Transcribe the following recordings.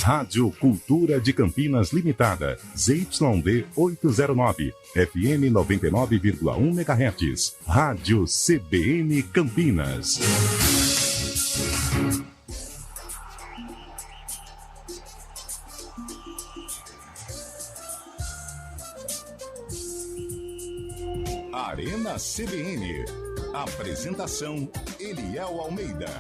Rádio Cultura de Campinas Limitada, ZYD 809, FM 99,1 MHz. Rádio CBN Campinas. Arena CBN. Apresentação: Eliel Almeida.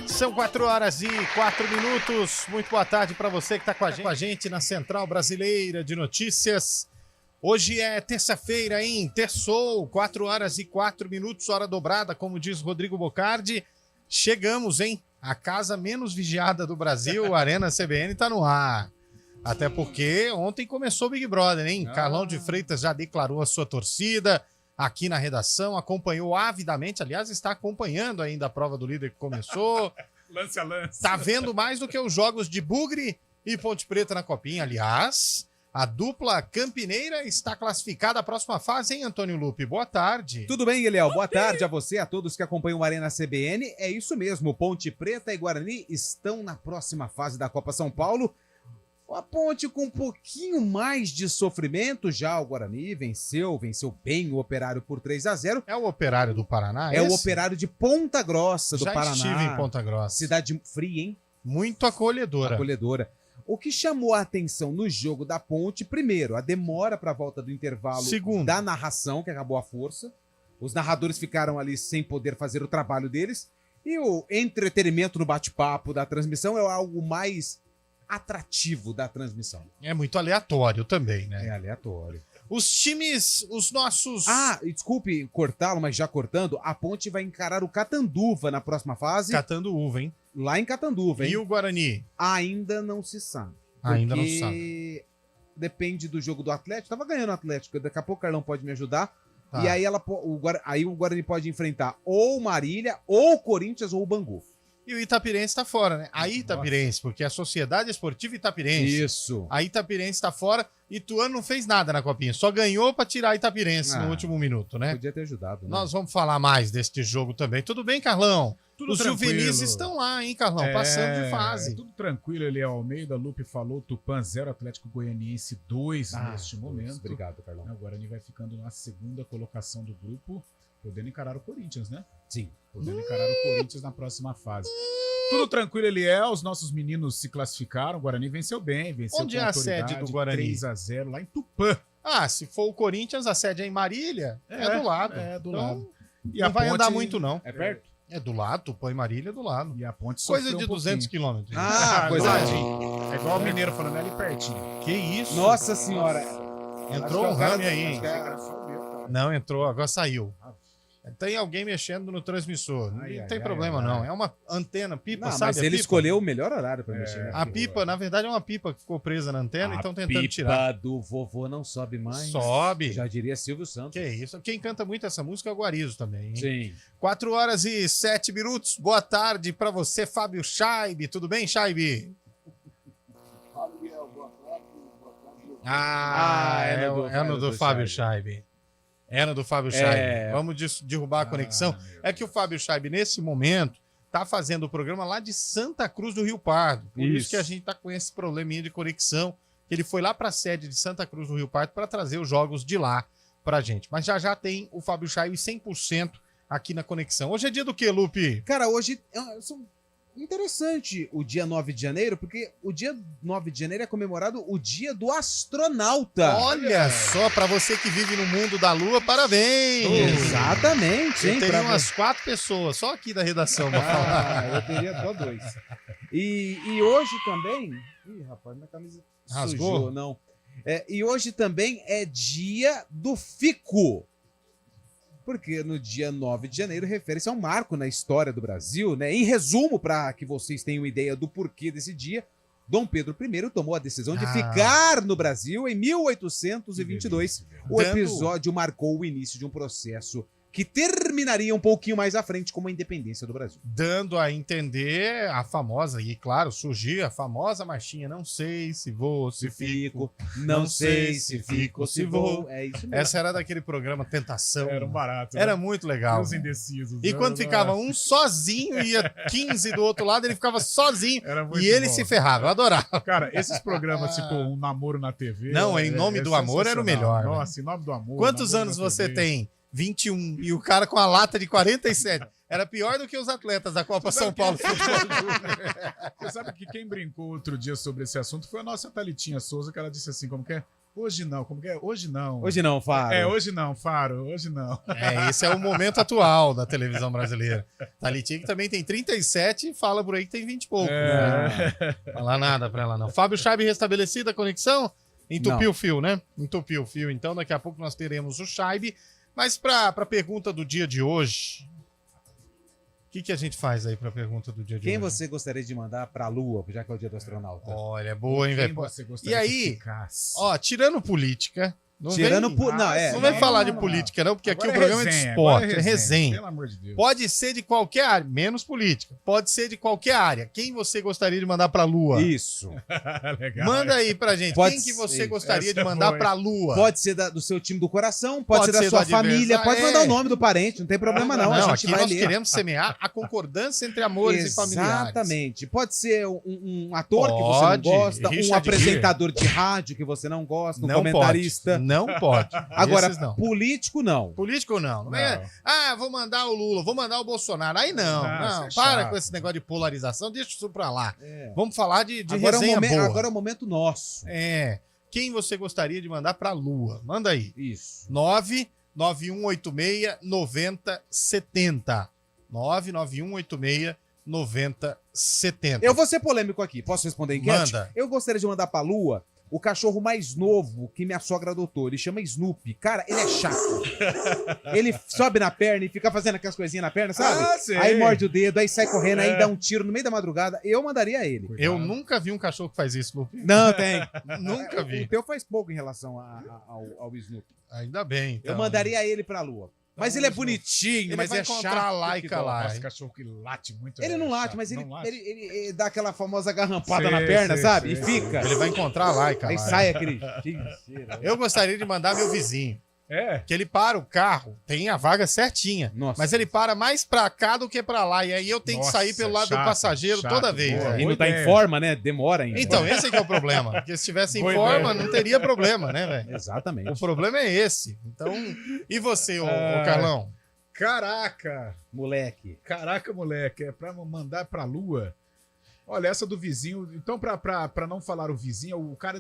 São 4h04. Muito boa tarde para você que está com a gente na Central Brasileira de Notícias. Hoje é terça-feira, hein? Terçou, 4h04, hora dobrada, como diz Rodrigo Bocardi. Chegamos, hein? A casa menos vigiada do Brasil, a Arena CBN, está no ar. Até porque ontem começou o Big Brother, hein? Carlão de Freitas já declarou a sua torcida aqui na redação, acompanhou avidamente, aliás, está acompanhando ainda a prova do líder que começou. Lance a lance. Tá vendo mais do que os jogos de Bugre e Ponte Preta na Copinha. Aliás, a dupla campineira está classificada à próxima fase, hein, Antônio Lupe? Boa tarde. Tudo bem, Eliel? Boa tarde a você, a todos que acompanham a Arena CBN. É isso mesmo, Ponte Preta e Guarani estão na próxima fase da Copa São Paulo. A Ponte com um pouquinho mais de sofrimento, já o Guarani venceu bem o Operário por 3-0. É o Operário do Paraná? É o Operário de Ponta Grossa do Paraná. Já estive em Ponta Grossa. Cidade fria, hein? Muito acolhedora. O que chamou a atenção no jogo da Ponte, primeiro, a demora para a volta do intervalo. Segundo, da narração, que acabou a força. Os narradores ficaram ali sem poder fazer o trabalho deles. E o entretenimento no bate-papo da transmissão é algo mais atrativo da transmissão. É muito aleatório também, né? É aleatório. Os times, os nossos... Desculpe cortá-lo, mas já cortando, a Ponte vai encarar o Catanduva na próxima fase. Catanduva, hein? Lá em Catanduva, hein? E o Guarani? Ainda não se sabe. Ainda não se sabe. Depende do jogo do Atlético. Tava ganhando o Atlético, daqui a pouco o Carlão pode me ajudar. Tá. E aí, o Guarani pode enfrentar ou o Marília, ou o Corinthians, ou o Bangu. E o Itapirense tá fora, né? A Itapirense, porque é a Sociedade Esportiva Itapirense. Isso. A Itapirense tá fora. Ituano não fez nada na Copinha. Só ganhou pra tirar a Itapirense no último minuto, né? Podia ter ajudado, né? Nós vamos falar mais deste jogo também. Tudo bem, Carlão? Tudo Os tranquilo. juvenis estão lá, hein, Carlão? Passando de fase. Tudo tranquilo, Eliel Almeida. Lupe falou, Tupã 0, Atlético Goianiense 2 neste momento. Obrigado, Carlão. O Guarani vai ficando na segunda colocação do grupo, podendo encarar o Corinthians, né? Sim. Podendo encarar o Corinthians na próxima fase. Tudo tranquilo, Eliel. Os nossos meninos se classificaram. O Guarani venceu bem, venceu Onde com é a autoridade, sede do Guarani? 3-0 lá em Tupã. Se for o Corinthians, a sede é em Marília. É do lado. É do Então, lado. E não a vai Ponte andar muito, não. É perto? É do lado, Tupã e Marília é do lado. E a Ponte Coisa sofreu de um 200 pouquinho. quilômetros. Coisa É igual o mineiro falando, é ali pertinho. Que isso? Nossa senhora. Entrou um rame aí, hein? Não. Não, entrou, agora saiu. Tem alguém mexendo no transmissor. Não tem problema, não. É uma antena, pipa, sabe? Mas ele escolheu o melhor horário para mexer. A pipa, na verdade, é uma pipa que ficou presa na antena e estão tentando tirar. A pipa do vovô não sobe mais. Sobe. Já diria Silvio Santos. Que isso. Quem canta muito essa música é o Guarizo também, hein? Sim. 4h07. Boa tarde para você, Fábio Scheibe. Tudo bem, Scheibe? É no do Fábio Scheibe. É no do Fábio Scheibe. Vamos derrubar a conexão. É que o Fábio Scheibe, nesse momento, tá fazendo o programa lá de Santa Cruz do Rio Pardo. Por isso que a gente tá com esse probleminha de conexão. Ele foi lá para a sede de Santa Cruz do Rio Pardo para trazer os jogos de lá pra gente. Mas já tem o Fábio Scheibe 100% aqui na conexão. Hoje é dia do quê, Lupe? Cara, hoje interessante o dia 9 de janeiro, porque o dia 9 de janeiro é comemorado o dia do astronauta. Olha só, pra você que vive no mundo da lua, parabéns! Exatamente, hein? Eu teria umas 4 pessoas, só aqui da redação, pra falar. Eu teria só 2. E hoje também... Ih, rapaz, minha camisa rasgou? Sujou, não. E hoje também é dia do fico. Porque no dia 9 de janeiro refere-se a um marco na história do Brasil, né? Em resumo, para que vocês tenham ideia do porquê desse dia, Dom Pedro I tomou a decisão de ficar no Brasil em 1822. O episódio marcou o início de um processo que terminaria um pouquinho mais à frente como a independência do Brasil. Dando a entender a famosa, e claro, surgia a famosa marchinha, não sei se vou, se fico. Não sei se fico ou se vou. É isso mesmo. Essa era daquele programa Tentação. Era um barato. Era muito legal. Os indecisos. E quando ficava um sozinho, ia 15 do outro lado, ele ficava sozinho Era muito e ele bom. se ferrava. Eu adorava. Cara, esses programas, tipo, Um Namoro na TV... Não, Em Nome do Amor era o sensacional. melhor, né? Nossa, Em Nome do Amor. Quantos Namoro anos na você TV. tem? 21. E o cara com a lata de 47. Era pior do que os atletas da Copa São Paulo Futebol Júnior. Você sabe que quem brincou outro dia sobre esse assunto foi a nossa Thalitinha Souza, que ela disse assim, como que é? Hoje não, como que é? Hoje não. Hoje não, Fábio. Hoje não, Faro, hoje não. Esse é o momento atual da televisão brasileira. Thalitinha que também tem 37 e fala por aí que tem 20 e pouco. Não fala nada pra ela, não. Fábio Chaib restabelecida a conexão? Entupiu o fio, né? Entupiu o fio. Então, daqui a pouco nós teremos o Chaib. Mas pra pergunta do dia de hoje, o que a gente faz aí pra pergunta do dia de Quem hoje? você gostaria de mandar pra Lua, já que é o dia do astronauta? Olha, boa, hein, Quem velho? você gostaria E aí, que ficasse? ó, tirando política... Não Tirando vem, por. Não, não vem falar de não. política, não, porque Agora aqui o programa é de resenha, esporte, agora é resenha. Pelo amor de Deus. Pode ser de qualquer área, menos política. Pode ser de qualquer área. Quem você gostaria de mandar pra Lua? Isso. Legal. Manda aí pra gente. Pode Quem que ser. você gostaria Essa de é mandar boa, pra Lua? Pode ser do seu time do coração, pode ser da ser sua do família, adversário. pode mandar o nome do parente, não tem problema não. A gente aqui vai nós ler. queremos semear a concordância entre amores e familiares. Exatamente. Pode ser um ator que você Pode. não gosta, um Richard apresentador de rádio que você não gosta, um Não comentarista. pode. Não pode. Agora, Esses não. político não. Político não. Não é, vou mandar o Lula, vou mandar o Bolsonaro. Aí não. Não, isso é Para chato. com esse negócio de polarização, deixa isso pra lá. É. Vamos falar de Agora, resenha boa. agora é o momento nosso. É. Quem você gostaria de mandar pra Lua? Manda aí. Isso. 99186-9070. 99186-9070. Eu vou ser polêmico aqui. Posso responder a enquete? Manda. Eu gostaria de mandar pra Lua o cachorro mais novo que minha sogra adotou. Ele chama Snoopy. Cara, ele é chato. Ele sobe na perna e fica fazendo aquelas coisinhas na perna, sabe? Ah, sei. Aí morde o dedo, aí sai correndo, aí É. dá um tiro no meio da madrugada. Eu mandaria ele. Eu nunca vi um cachorro que faz isso, Lupe. Não, tem. Nunca O vi. teu faz pouco em relação ao Snoopy. Ainda bem. Então. Eu mandaria ele pra Lua. Mas ele é bonitinho, Ele mas vai é encontrar chato. a Laika que dó. lá. Nossa, cachorro que late muito. Ele é não late, chato. mas ele, Não late? ele dá aquela famosa garrampada Sei, na perna, sei, sabe? sei. E fica. Ele vai encontrar a Laika Aí lá. sai aquele. Eu gostaria de mandar meu vizinho. É. Que ele para o carro, tem a vaga certinha. Nossa. Mas ele para mais pra cá do que pra lá. E aí eu tenho que Nossa, sair pelo lado do chato, passageiro chato, toda vez. boa. velho. E não tá em ideia. forma, né? Demora ainda. Então, esse é que é o problema. Porque se tivesse em Boa forma, ideia. não teria problema, né, velho? Exatamente. O problema é esse. Então, e você, ô Carlão? Caraca. Moleque. Caraca, moleque. É pra mandar pra Lua. Olha, essa do vizinho. Então, pra não falar o vizinho, é o cara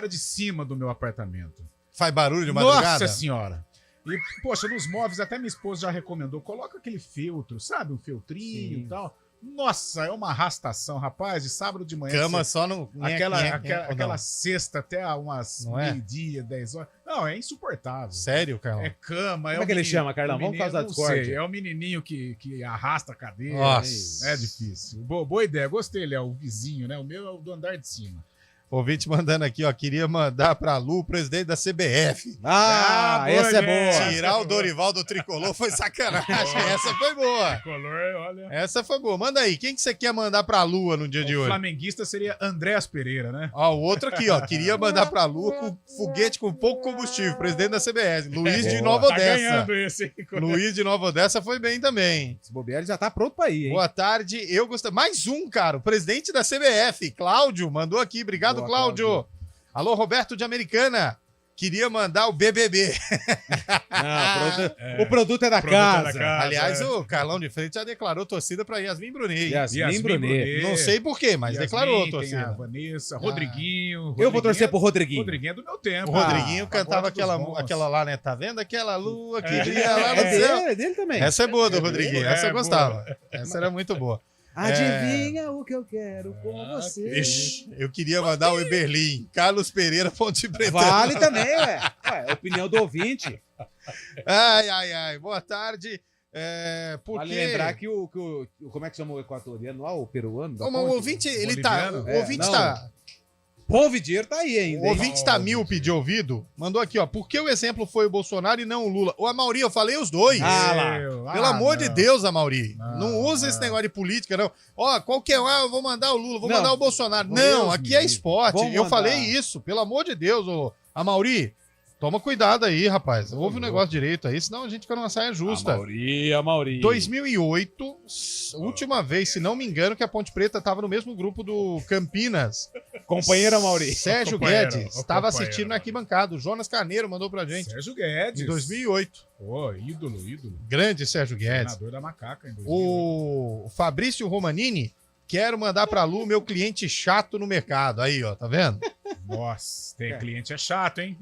de cima do meu apartamento. Faz barulho de madrugada? Nossa senhora. E, poxa, nos móveis, até minha esposa já recomendou, coloca aquele filtro, sabe? Um filtrinho e tal. Nossa, é uma arrastação, rapaz, de sábado de manhã. Cama você- só no... Aquela sexta até umas Não é? meio-dia, 10 horas. Não, é insuportável. Sério, Carlão? É cama, Como é que ele chama, Carlão? Vamos causar não discórdia. sei, é o menininho que arrasta a cadeira. Nossa. É difícil. Boa ideia, gostei, Léo, o vizinho, né? O meu é o do andar de cima. Ouvinte mandando aqui, ó. Queria mandar pra Lu, o presidente da CBF. Ah, boa essa é ideia. boa. Tirar o Dorival do tricolor foi sacanagem. Essa foi boa. Color, olha. Essa foi boa. Manda aí. Quem que você quer mandar pra Lua no dia de O hoje? flamenguista seria Andréas Pereira, né? Ó, o outro aqui, ó. Queria mandar pra Lua com foguete com pouco combustível. Presidente da CBF. Luiz de Nova Tá Odessa. ganhando esse. Luiz de Nova Odessa foi bem também. Esse bobear ele já tá pronto pra ir, hein? Boa tarde. Eu gostaria. Mais um, cara. O presidente da CBF, Cláudio, mandou aqui. Obrigado, Boa, Cláudio. Alô, Roberto de Americana. Queria mandar o BBB. O produto é da casa. Aliás, o Carlão de Freitas já declarou torcida pra Yasmin Brunet. Yasmin Brunet. Não sei por quê, mas Yasmin, declarou tem a torcida. Vanessa, Rodriguinho. Eu vou torcer pro Rodriguinho. Rodriguinho é do meu tempo. O Rodriguinho Ah, cantava pagode dos bons. aquela lá, né? Tá vendo aquela lua que É. brilha lá no É céu? dele, é dele também. Essa é boa do É Rodriguinho. dele? Essa eu É, gostava. Essa era muito boa. Adivinha o que eu quero com você. Ixi, eu queria mandar o Eberlin. Carlos Pereira, Ponte Preta. Vale também, ué. Ué, opinião do ouvinte. Ai. Boa tarde. Por Vale quê? lembrar que como é que chama o equatoriano lá, o peruano? da Ô, mas o ponte? ouvinte, ele tá... Boliviano? O ouvinte não. tá... Povo e dinheiro tá aí ainda. O ouvinte Tamil pediu ouvido, mandou aqui, ó. Por que o exemplo foi o Bolsonaro e não o Lula? Ô, Amauri, eu falei os dois. Pelo amor de Deus, Amauri. Não usa esse negócio de política, não. Ó, qualquer um, eu vou mandar o Lula, vou mandar o Bolsonaro. Não, aqui é esporte. Eu falei isso, pelo amor de Deus, ô Amauri. Toma cuidado aí, rapaz. Ouve o negócio direito aí, senão a gente fica numa saia justa. Amauri. 2008, última vez, se não me engano, que a Ponte Preta estava no mesmo grupo do Campinas. Companheiro Amauri. Sérgio Guedes estava assistindo na arquibancada. O Jonas Carneiro mandou pra gente. Sérgio Guedes. Em 2008. Pô, ídolo. Grande Sérgio Guedes. Treinador da Macaca em 2008. O Fabrício Romanini, quero mandar pra Lu meu cliente chato no mercado. Aí, ó, tá vendo? Nossa, tem cliente é chato, hein?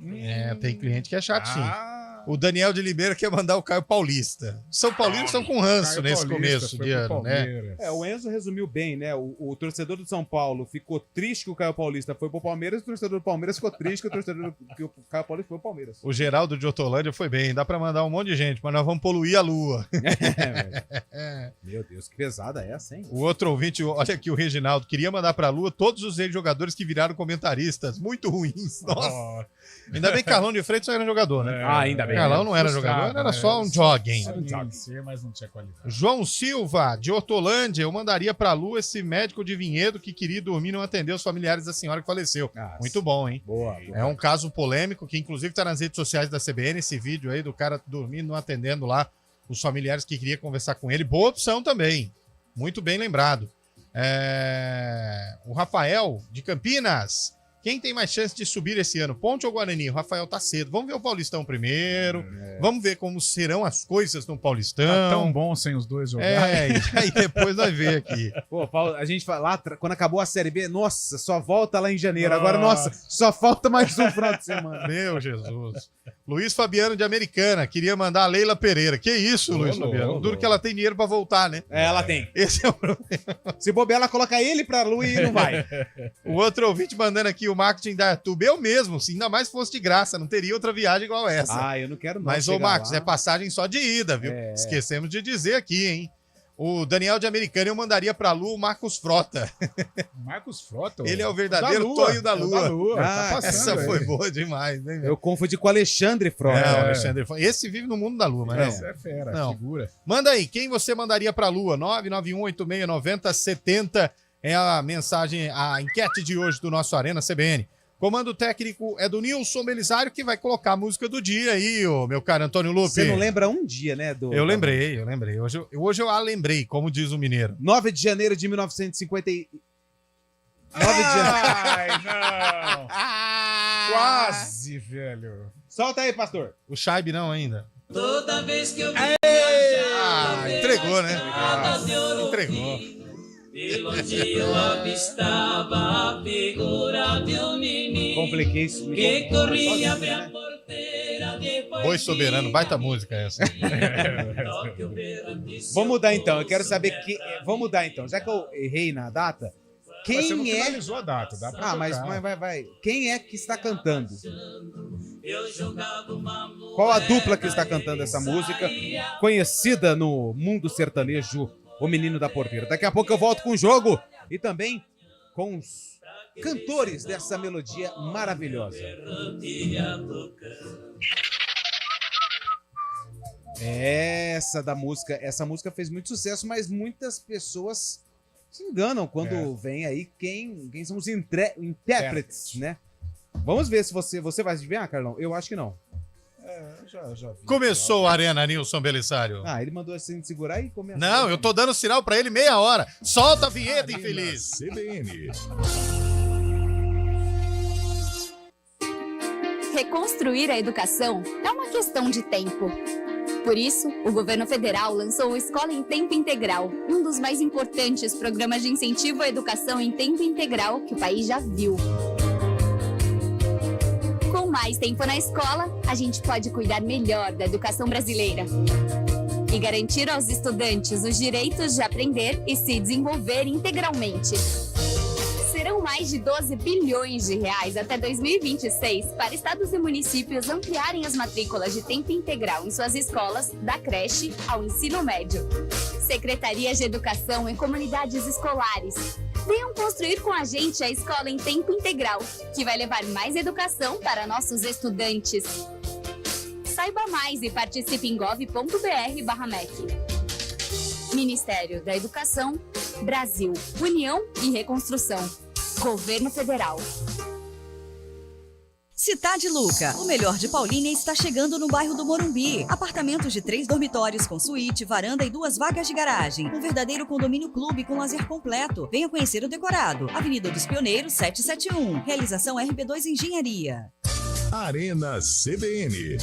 Tem cliente que é chato, sim. Ah, O Daniel de Limeira quer mandar o Caio Paulista. São Paulinos estão com ranço Caio nesse Paulista começo foi de pro ano, né? Palmeiras. O Enzo resumiu bem, né? O torcedor do São Paulo ficou triste que o Caio Paulista foi pro Palmeiras, o torcedor do Palmeiras ficou triste que que o Caio Paulista foi pro Palmeiras. O Geraldo de Hortolândia foi bem. Dá pra mandar um monte de gente, mas nós vamos poluir a lua. Meu Deus, que pesada essa, hein? O outro ouvinte, olha aqui o Reginaldo, queria mandar pra lua todos os ex-jogadores que viraram comentaristas. Muito ruins. Nossa. Ainda bem que Carlão de Freitas só era jogador, né? Ainda bem. Carlão não era jogador, era só um jogging. Era um jogging, mas não tinha qualidade. João Silva, de Hortolândia, eu mandaria pra lua esse médico de Vinhedo que queria dormir e não atendeu os familiares da senhora que faleceu. Muito bom, hein? Boa. É um caso polêmico que inclusive tá nas redes sociais da CBN, esse vídeo aí do cara dormindo, não atendendo lá os familiares que queriam conversar com ele. Boa opção também. Muito bem lembrado. O Rafael, de Campinas. Quem tem mais chance de subir esse ano, Ponte ou Guarani? O Rafael tá cedo. Vamos ver o Paulistão primeiro. Vamos ver como serão as coisas no Paulistão. Tá tão bom sem os dois jogarem. E aí depois vai ver aqui. Pô, Paulo, a gente fala lá, quando acabou a Série B, nossa, só volta lá em janeiro. Agora, nossa, só falta mais um final de semana. Meu Jesus. Luiz Fabiano de Americana, queria mandar a Leila Pereira. Que isso, Luiz Fabiano? Duro que ela tem dinheiro pra voltar, né? Ela tem. Esse é o problema. Se bobear, ela coloca ele pra Lu e não vai. O outro ouvinte mandando aqui o marketing da YouTube. Eu mesmo, se ainda mais fosse de graça, não teria outra viagem igual essa. Eu não quero não. Mas, ô Marcos, é passagem só de ida, viu? Esquecemos de dizer aqui, hein? O Daniel de Americana eu mandaria pra Lu o Marcos Frota. Marcos Frota? Ele é o verdadeiro Tonho da Lua. Tá passando, essa foi boa demais, né? Eu confundi com o Alexandre Frota. O Alexandre Frota. Esse vive no mundo da Lua, mas Esse é fera, figura. Manda aí, quem você mandaria pra Lua? 991869070 é a mensagem, a enquete de hoje do nosso Arena CBN. Comando técnico é do Nilson Belisário, que vai colocar a música do dia aí, ô, meu caro Antônio Lupe. Você não lembra um dia, né? Eu lembrei. Hoje eu a lembrei, como diz o mineiro. 9 de janeiro de 1950. 9 de janeiro. Ai, não. Quase, velho. Solta aí, pastor. O Scheibe não ainda. Toda vez que eu entregou, né? Entregou. De longe eu avistava a figura de um menino. Compliquei isso. Que corria abre a porteira depois. Boi Soberano, baita música essa. Vamos mudar então, eu quero saber que. Vamos mudar então, já que eu errei na data. Quem você não é. finalizou a data, dá pra mas tocar. vai. Quem é que está cantando? Qual a dupla que está cantando essa música? Conhecida no mundo sertanejo, O Menino da Porteira. Daqui a pouco eu volto com o jogo e também com os cantores dessa melodia maravilhosa. Essa música fez muito sucesso, mas muitas pessoas se enganam quando vem aí quem são os intérpretes, né? Vamos ver se você vai adivinhar, Carlão? Eu acho que não. Já vi. Começou a Arena, Nilson Belisário. Ele mandou assim segurar e começou. Não, eu tô dando sinal pra ele meia hora. Solta a vinheta, infeliz. CBN. Reconstruir a educação é uma questão de tempo. Por isso, o governo federal lançou o Escola em Tempo Integral, um dos mais importantes programas de incentivo à educação em tempo integral que o país já viu. Com mais tempo na escola, a gente pode cuidar melhor da educação brasileira e garantir aos estudantes os direitos de aprender e se desenvolver integralmente. Serão mais de 12 bilhões de reais até 2026 para estados e municípios ampliarem as matrículas de tempo integral em suas escolas, da creche ao ensino médio. Secretarias de Educação em comunidades escolares, Venham construir com a gente a escola em tempo integral, que vai levar mais educação para nossos estudantes. Saiba mais e participe em gov.br/MEC. Ministério da Educação, Brasil, União e Reconstrução. Governo Federal. Cidade Luca, o melhor de Paulínia está chegando no bairro do Morumbi. Apartamentos de 3 dormitórios com suíte, varanda e 2 vagas de garagem. Um verdadeiro condomínio clube com lazer completo. Venha conhecer o decorado. Avenida dos Pioneiros, 771. Realização RB2 Engenharia. Arena CBN.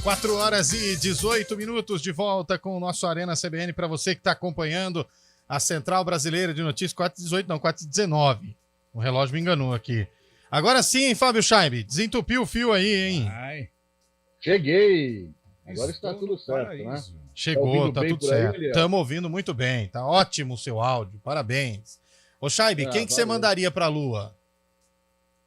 Quatro horas e 18 minutos de volta com o nosso Arena CBN para você que está acompanhando a Central Brasileira de Notícias. 4h18, não, 4h19. O relógio me enganou aqui. Agora sim, hein, Fábio Scheib? Desentupiu o fio aí, hein? Ai, Cheguei! Agora está tudo certo, né? Chegou, tá bem tudo por aí, certo. Eliel? Estamos ouvindo muito bem. Tá ótimo o seu áudio. Parabéns. Ô, Scheib, quem que você valeu. mandaria para a Lua?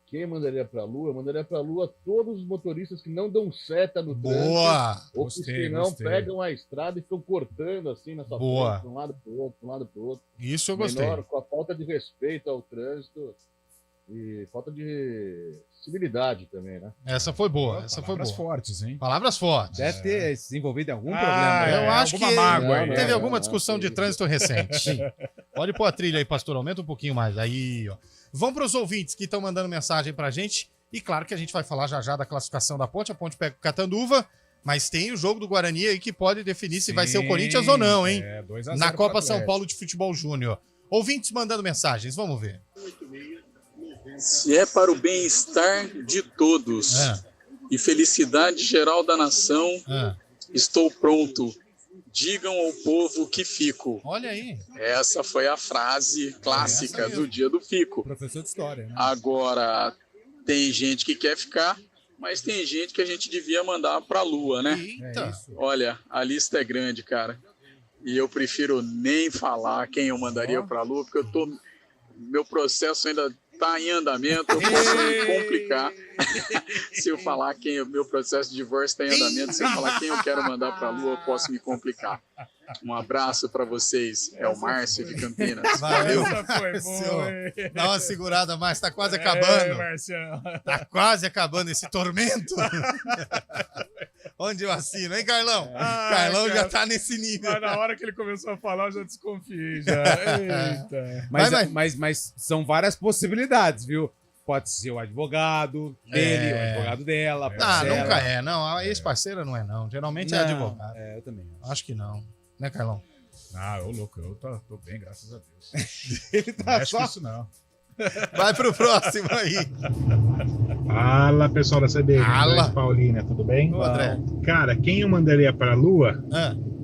Quem mandaria pra Lua? Eu mandaria pra Lua todos os motoristas que não dão seta no trânsito. Boa! Ou que Gostei, se não gostei. pegam a estrada e ficam cortando assim nessa Boa. frente, de um lado pro outro, de um lado pro outro. Isso eu gostei. Menor, com a falta de respeito ao trânsito e falta de civilidade também, né? Essa foi boa, essa foi palavras boa. fortes, hein? Palavras fortes. Deve ter se envolvido em algum Ah, problema. Eu é, acho alguma que mágoa aí. teve É, alguma não, discussão de sim. trânsito recente. Pode pôr a trilha aí, pastor. Aumenta um pouquinho mais. Aí, ó. Vamos para os ouvintes que estão mandando mensagem pra gente. E claro que a gente vai falar já da classificação da Ponte. A Ponte pega o Catanduva. Mas tem o jogo do Guarani aí que pode definir se vai ser o Corinthians ou não, hein? 2 a 0 Na pro Copa São Atlético. Paulo de Futebol Júnior. Ouvintes mandando mensagens. Vamos ver. Se é para o bem-estar de todos e felicidade geral da nação, estou pronto. Digam ao povo que fico. Olha aí. Essa foi a frase clássica Essa mesmo. do dia do fico. Professor de história, né? Agora, tem gente que quer ficar, mas tem gente que a gente devia mandar para a Lua, né? Eita. Olha, a lista é grande, cara. E eu prefiro nem falar quem eu mandaria para a Lua, porque meu processo ainda está em andamento, eu posso me complicar se eu falar meu processo de divórcio está em andamento, se eu falar quem eu quero mandar para a Lua, eu posso me complicar. Um abraço para vocês, é o Márcio de Campinas. Valeu. Essa foi Márcio. boa, hein? Dá uma segurada mais, tá quase acabando. Marcião. Tá quase acabando esse tormento. Onde eu assino, hein, Carlão? Carlão já tá nesse nível. Mas na hora que ele começou a falar, eu já desconfiei. Já. Eita. Mas são várias possibilidades, viu? Pode ser o advogado dele, o advogado dela. Nunca é, não. A ex-parceira não é, não. Geralmente é advogado. Eu também. Acho que não. Né, Carlão? Ô louco, eu tô bem, graças a Deus. Ele Não tá mexe só... com isso, não. Vai pro próximo aí. Fala, pessoal da CBN. Fala. Paulina, tudo bem? Ô, André. Cara, quem eu mandaria pra Lua?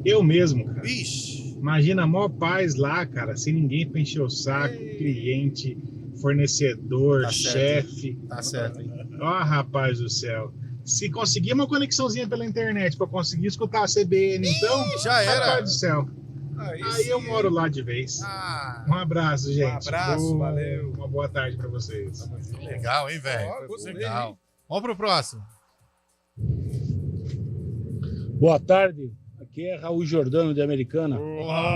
Eu mesmo, cara. Vixe. Imagina a maior paz lá, cara, sem ninguém pra encher o saco, cliente, fornecedor, Tá certo, chefe. Tá certo, hein? Ó, rapaz do céu. Se conseguir uma conexãozinha pela internet pra conseguir escutar a CBN, então, já era. Rapaz do céu. Aí eu moro lá de vez. Um abraço, gente. Um abraço, valeu. Uma boa tarde pra vocês. Legal, hein, velho? Legal. Vamos pro próximo. Boa tarde, aqui é Raul Jordano de Americana.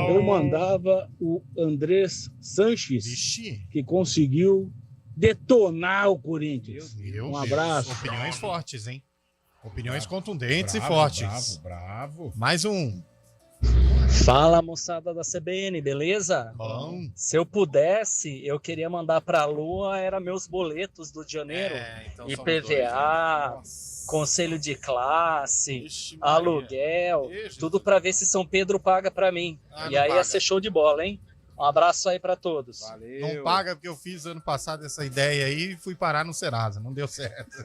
Eu mandava o Andrés Sanches, que conseguiu detonar o Corinthians. Um abraço. Opiniões fortes, hein? Opiniões contundentes Bravo, e fortes. Bravo. Mais um. Fala, moçada da CBN, beleza? Bom. Se eu pudesse, eu queria mandar pra Lua, era meus boletos do de janeiro. Então IPVA, conselho de classe, aluguel, tudo pra ver se São Pedro paga pra mim. Ah, E não aí paga. ia ser show de bola, hein? Um abraço aí pra todos. Não paga porque eu fiz ano passado essa ideia aí e fui parar no Serasa. Não deu certo.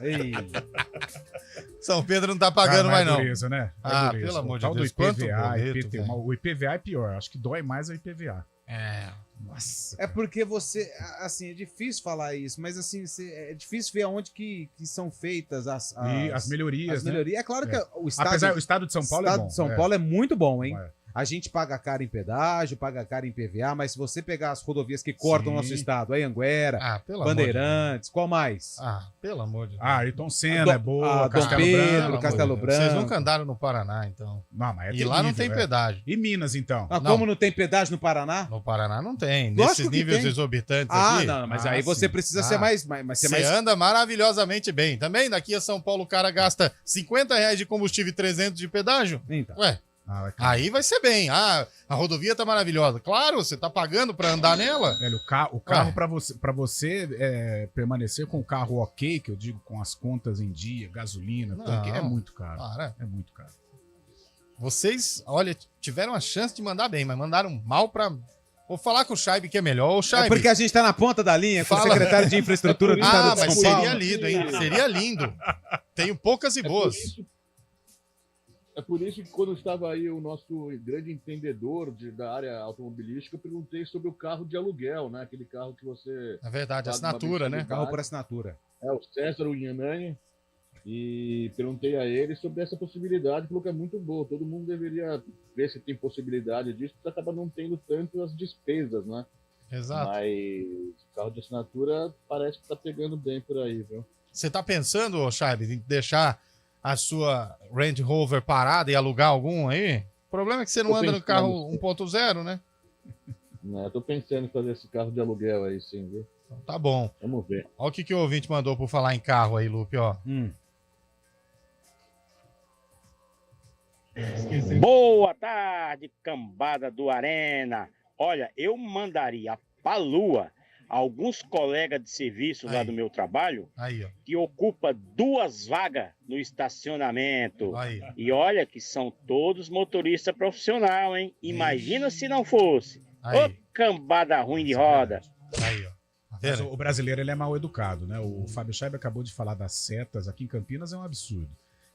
São Pedro não tá pagando mais, não. É dureza, né? É Ah, dureza. pelo amor O de tal Deus. do Quanto IPVA, boleto, IPTU, velho. o IPVA é pior. Acho que dói mais o IPVA. Nossa. É porque você, assim, é difícil falar isso, mas assim, é difícil ver aonde que são feitas E as melhorias, as né? melhorias. É claro que o Apesar, o estado de São Paulo é bom. de São Paulo é muito bom, hein? A gente paga caro em pedágio, paga caro em PVA, mas se você pegar as rodovias que cortam o nosso estado, aí Anguera, Bandeirantes, qual mais? Pelo amor de Deus. Ayrton Senna é boa, Dom Pedro, Castelo Branco. Vocês nunca andaram no Paraná, então. Não, mas é E lá não tem pedágio. E Minas, então? Como não tem pedágio no Paraná? No Paraná não tem. Lógico Nesses que níveis tem. exorbitantes aqui. Não, mas aí você precisa ser mais... Você anda maravilhosamente bem. Também daqui a São Paulo o cara gasta R$50 de combustível e 300 de pedágio? Então. Ué, aí vai ser bem. A rodovia tá maravilhosa. Claro, você tá pagando pra andar nela. Velho, o carro pra você permanecer com o carro ok, que eu digo com as contas em dia, gasolina, tanque, é muito caro. É muito caro. Vocês, olha, tiveram a chance de mandar bem, mas mandaram mal pra... Vou falar com o Scheibe que é melhor. Ô, Scheibe, porque a gente tá na ponta da linha com o secretário de infraestrutura do estado de São Paulo. Seria lindo, hein? Seria lindo. Tenho poucas e boas. É por isso que quando estava aí o nosso grande entendedor da área automobilística, eu perguntei sobre o carro de aluguel, né? Aquele carro que você... É verdade, assinatura, né? Carro por assinatura. É, o César Unhanani. E perguntei a ele sobre essa possibilidade, falou que é muito boa. Todo mundo deveria ver se tem possibilidade disso, porque acaba não tendo tanto as despesas, né? Exato. Mas o carro de assinatura parece que tá pegando bem por aí, viu? Você tá pensando, Scheibe, em deixar a sua Range Rover parada e alugar algum aí? O problema é que você não anda no carro 1.0, né? Não, eu tô pensando em fazer esse carro de aluguel aí, sim, viu? Então, tá bom. Vamos ver. Olha o que o ouvinte mandou por falar em carro aí, Lupe, ó. Boa tarde, cambada do Arena. Olha, eu mandaria pra Lua alguns colegas de serviço lá do meu trabalho que ocupa 2 vagas no estacionamento. E olha que são todos motoristas profissionais, hein? Imagina se não fosse. Ô, cambada ruim de roda. Aí, ó. Mas o brasileiro ele é mal educado, né? O Fábio Scheibe acabou de falar das setas. Aqui em Campinas é um absurdo.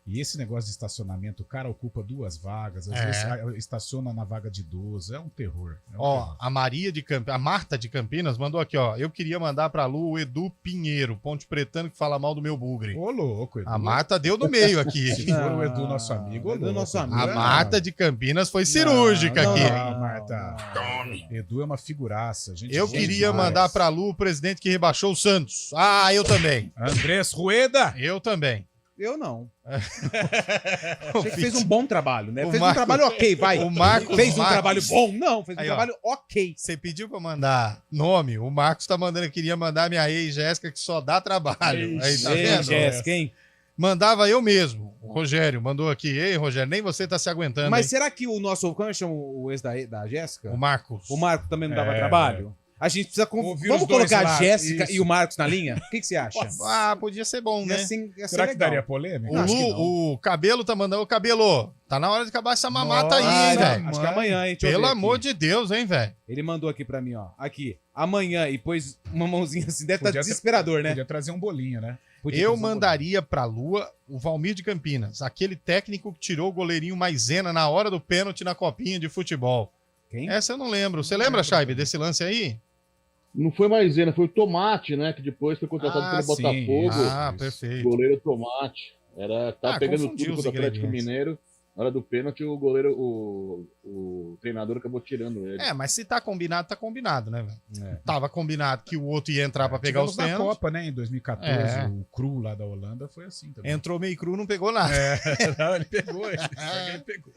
E esse negócio de estacionamento, o cara ocupa 2 vagas, às vezes estaciona na vaga de 12, é um terror. Ó, a Marta de Campinas mandou aqui, ó. Eu queria mandar pra Lu o Edu Pinheiro, Ponte Pretano, que fala mal do meu bugre. Ô, louco, Edu. A Marta deu no meio aqui. Se for o Edu, nosso amigo, Edu, nosso amigo. A Marta de Campinas foi cirúrgica aqui. Não, Marta. Edu é uma figuraça. Eu queria mandar pra Lu o presidente que rebaixou o Santos. Ah, eu também. Andrés Rueda. Eu também. Eu não. Achei que fez um bom trabalho, né? Fez um trabalho ok, vai. O Marcos fez um trabalho bom? Não, fez um aí, trabalho ok. Você pediu pra mandar nome, o Marcos tá mandando, eu queria mandar minha ex-Jéssica, que só dá trabalho. Aí, tá vendo? Jéssica, hein? Mandava eu mesmo. O Rogério mandou aqui. Ei, Rogério, nem você tá se aguentando. Mas hein? será que o nosso... Como chama o ex da Jéssica? O Marcos. O Marcos também não dava trabalho? A gente precisa... Vamos colocar a Jéssica e o Marcos na linha? O que você acha? Ah, podia ser bom, né? Será que daria polêmica? O Cabelo tá mandando... Ô, Cabelo, tá na hora de acabar essa mamata aí, velho. Acho que é amanhã, hein? Pelo amor de Deus, hein, velho? Ele mandou aqui pra mim, ó. Aqui. Amanhã. E pôs uma mãozinha assim. Deve estar desesperador, né? Podia trazer um bolinho, né? Eu mandaria pra Lua o Valmir de Campinas. Aquele técnico que tirou o goleirinho Maisena na hora do pênalti na copinha de futebol. Quem? Essa eu não lembro. Você lembra, Scheibe, desse lance aí? Não foi Maisena, foi o Tomate, né? Que depois foi contratado pelo Botafogo. Ah, perfeito. Goleiro Tomate. Tava pegando tudo contra o Atlético Mineiro. Na hora do pênalti, o goleiro, o treinador acabou tirando ele. Mas se tá combinado, né, velho? Tava combinado que o outro ia entrar pra pegar os pênaltis. Na Copa, né, em 2014, o Cru lá da Holanda foi assim também. Entrou meio cru, não pegou nada. Não, ele pegou, ele pegou.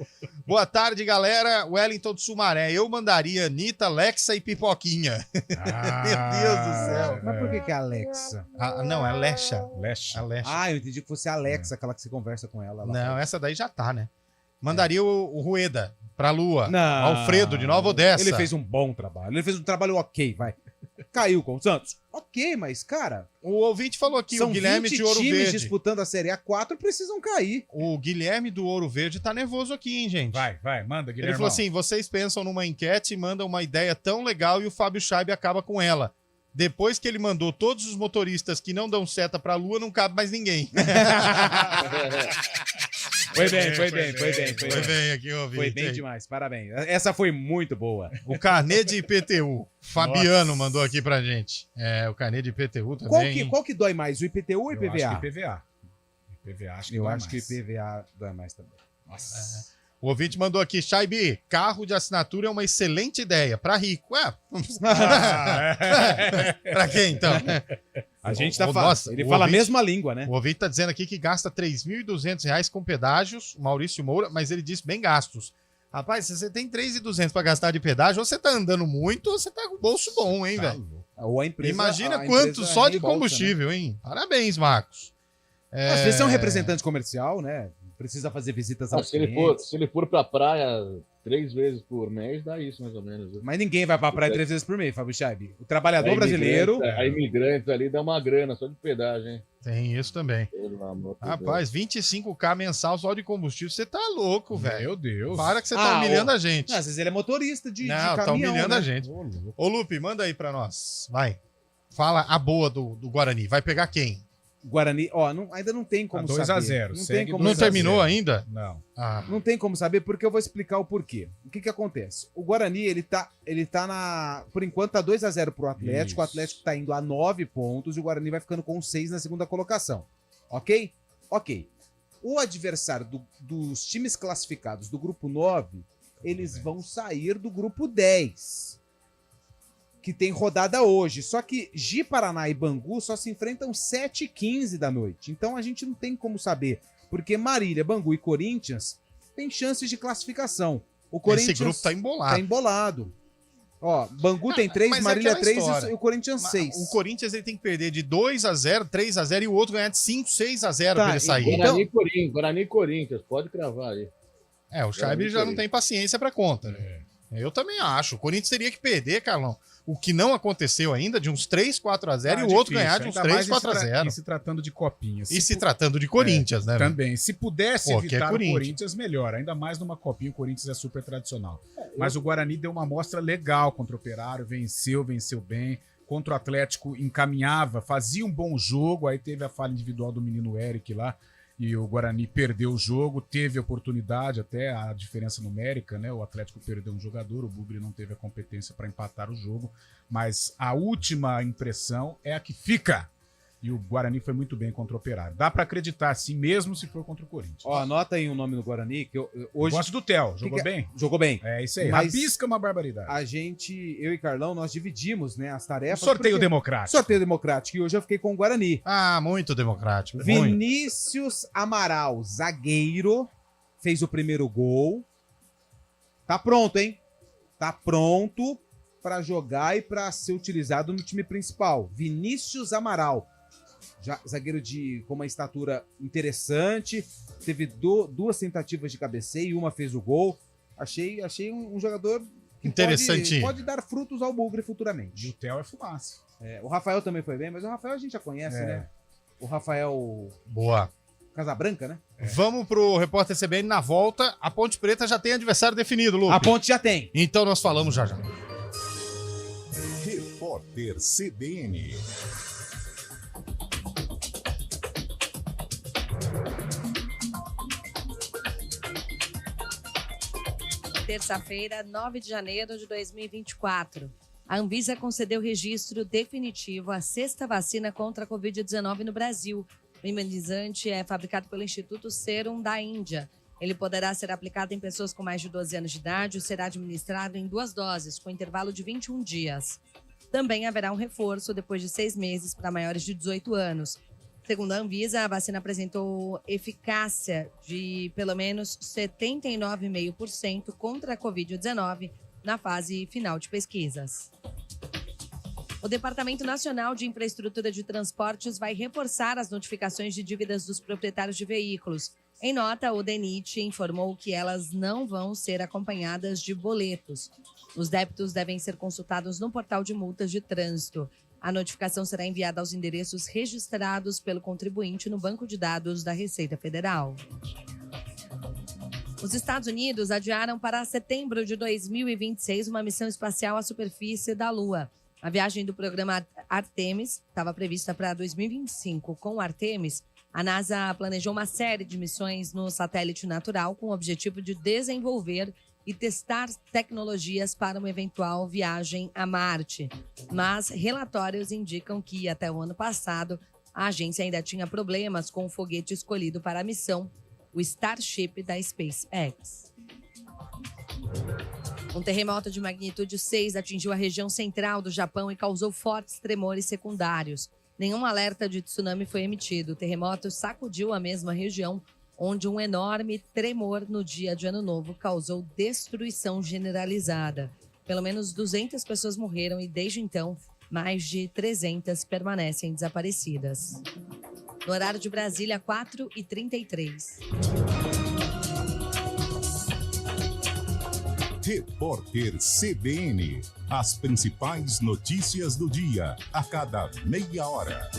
Boa tarde, galera. Wellington do Sumaré. Eu mandaria Anitta, Alexa e Pipoquinha. Meu Deus do céu. Mas por que é Alexa? Não, é Alexa. Alexa. Ah, eu entendi que fosse a Alexa, aquela que você conversa com ela. Não, essa daí já tá, né? Mandaria o Rueda pra Lua. Não. Alfredo, de Nova Odessa. Ele fez um bom trabalho. Ele fez um trabalho ok, vai. Caiu com o Santos? Ok, mas, cara... O ouvinte falou aqui, o Guilherme de Ouro Verde. São 20 times disputando a Série A4 precisam cair. O Guilherme do Ouro Verde tá nervoso aqui, hein, gente? Vai, manda, Guilherme. Ele falou assim, vocês pensam numa enquete e mandam uma ideia tão legal e o Fábio Scheibe acaba com ela. Depois que ele mandou todos os motoristas que não dão seta pra Lua, não cabe mais ninguém. Foi bem aqui, ouvinte. Foi bem demais, parabéns. Essa foi muito boa. O carnê de IPTU. Fabiano mandou aqui pra gente. O carnê de IPTU também. Qual que dói mais, o IPTU ou o IPVA? Eu acho que IPVA. IPVA acho que Eu dói acho mais. que IPVA dói mais também. Nossa. O ouvinte mandou aqui, Chaibi, carro de assinatura é uma excelente ideia. Pra rico. Pra quem, então? A gente tá falando. Ele fala a mesma língua, né? O ouvinte tá dizendo aqui que gasta R$3.200 com pedágios, Maurício Moura, mas ele disse bem gastos. Rapaz, se você tem R$3.200 pra gastar de pedágio, ou você tá andando muito, ou você tá com o bolso bom, hein, velho? Ou a empresa. Imagina quanto só de combustível, hein? Parabéns, Marcos. Às vezes é um representante comercial, né? Precisa fazer visitas aos clientes. Se ele for pra praia 3 vezes por mês, dá isso mais ou menos. Viu? Mas ninguém vai pra praia 3 vezes por mês, Fábio Chaibi. O trabalhador brasileiro... A imigrante ali dá uma grana só de pedágio, hein? Tem isso também. Rapaz, 25k mensal só de combustível. Você tá louco, velho. Meu Deus. Para que você tá humilhando a gente. Não, às vezes ele é motorista de caminhão, tá humilhando, né, a gente. Ô, Ô, Lupe, manda aí pra nós. Vai. Fala a boa do Guarani. Vai pegar quem? Guarani, ainda não tem como 2 saber. 2x0. Não terminou ainda? Não. Não tem como saber, porque eu vou explicar o porquê. O que acontece? O Guarani, ele tá por enquanto tá 2x0 pro Atlético. Isso. O Atlético tá indo a 9 pontos e o Guarani vai ficando com 6 na segunda colocação. Ok? Ok. O adversário dos times classificados do grupo 9, eles vão sair do grupo 10. Que tem rodada hoje. Só que Ji-Paraná e Bangu só se enfrentam 7h15 da noite. Então a gente não tem como saber. Porque Marília, Bangu e Corinthians têm chances de classificação. O Corinthians esse grupo tá embolado. Tá embolado. Ó, Bangu tem 3, Marília 3 e o Corinthians 6. O Corinthians ele tem que perder de 2x0, 3x0 e o outro ganhar de 5, 6x0 pra ele sair. Guarani e Corinthians, pode cravar aí. O Chaibi já não tem paciência pra conta, né? Eu também acho. O Corinthians teria que perder, Carlão. O que não aconteceu ainda, de uns 3, 4x0 e o outro ganhar de uns 3, 4x0. E se tratando de copinhas. E se tratando de Corinthians, né? Também. Se pudesse evitar o Corinthians, melhor. Ainda mais numa copinha, o Corinthians é super tradicional. Mas o Guarani deu uma amostra legal contra o Operário, venceu bem. Contra o Atlético encaminhava, fazia um bom jogo, aí teve a falha individual do menino Eric lá, e o Guarani perdeu o jogo, teve oportunidade, até a diferença numérica, né? O Atlético perdeu um jogador, o Bugre não teve a competência para empatar o jogo, mas a última impressão é a que fica. E o Guarani foi muito bem contra o Operário. Dá para acreditar, sim, mesmo se for contra o Corinthians. Anota aí um nome do Guarani, que eu hoje... Gosto do Theo, jogou bem? Jogou bem. É isso aí, mas rabisca uma barbaridade. A gente, eu e Carlão, nós dividimos, né, as tarefas. Sorteio democrático. Sorteio democrático, e hoje eu fiquei com o Guarani. Muito democrático. Vinícius Amaral, zagueiro, fez o primeiro gol. Tá pronto, hein? Tá pronto para jogar e para ser utilizado no time principal. Vinícius Amaral. Zagueiro com uma estatura interessante, teve 2 tentativas de cabeceio e uma fez o gol. Achei um jogador que interessante. Pode dar frutos ao Bugre futuramente. E o Theo é fumaça. O Rafael também foi bem, mas o Rafael a gente já conhece, né? O Rafael... Boa. Casabranca, né? Vamos pro Repórter CBN na volta. A Ponte Preta já tem adversário definido, Lupe. A Ponte já tem. Então nós falamos já. Repórter CBN. Terça-feira, 9 de janeiro de 2024. A Anvisa concedeu registro definitivo à 6ª vacina contra a Covid-19 no Brasil. O imunizante é fabricado pelo Instituto Serum da Índia. Ele poderá ser aplicado em pessoas com mais de 12 anos de idade e será administrado em 2 doses, com intervalo de 21 dias. Também haverá um reforço depois de 6 meses para maiores de 18 anos. Segundo a Anvisa, a vacina apresentou eficácia de pelo menos 79,5% contra a Covid-19 na fase final de pesquisas. O Departamento Nacional de Infraestrutura de Transportes vai reforçar as notificações de dívidas dos proprietários de veículos. Em nota, o DENIT informou que elas não vão ser acompanhadas de boletos. Os débitos devem ser consultados no portal de multas de trânsito. A notificação será enviada aos endereços registrados pelo contribuinte no banco de dados da Receita Federal. Os Estados Unidos adiaram para setembro de 2026 uma missão espacial à superfície da Lua. A viagem do programa Artemis estava prevista para 2025. Com o Artemis, a NASA planejou uma série de missões no satélite natural com o objetivo de desenvolver e testar tecnologias para uma eventual viagem a Marte. Mas relatórios indicam que, até o ano passado, a agência ainda tinha problemas com o foguete escolhido para a missão, o Starship da SpaceX. Um terremoto de magnitude 6 atingiu a região central do Japão e causou fortes tremores secundários. Nenhum alerta de tsunami foi emitido. O terremoto sacudiu a mesma região, onde um enorme tremor no dia de Ano Novo causou destruição generalizada. Pelo menos 200 pessoas morreram e, desde então, mais de 300 permanecem desaparecidas. No horário de Brasília, 4h33. Repórter CBN. As principais notícias do dia, a cada meia hora.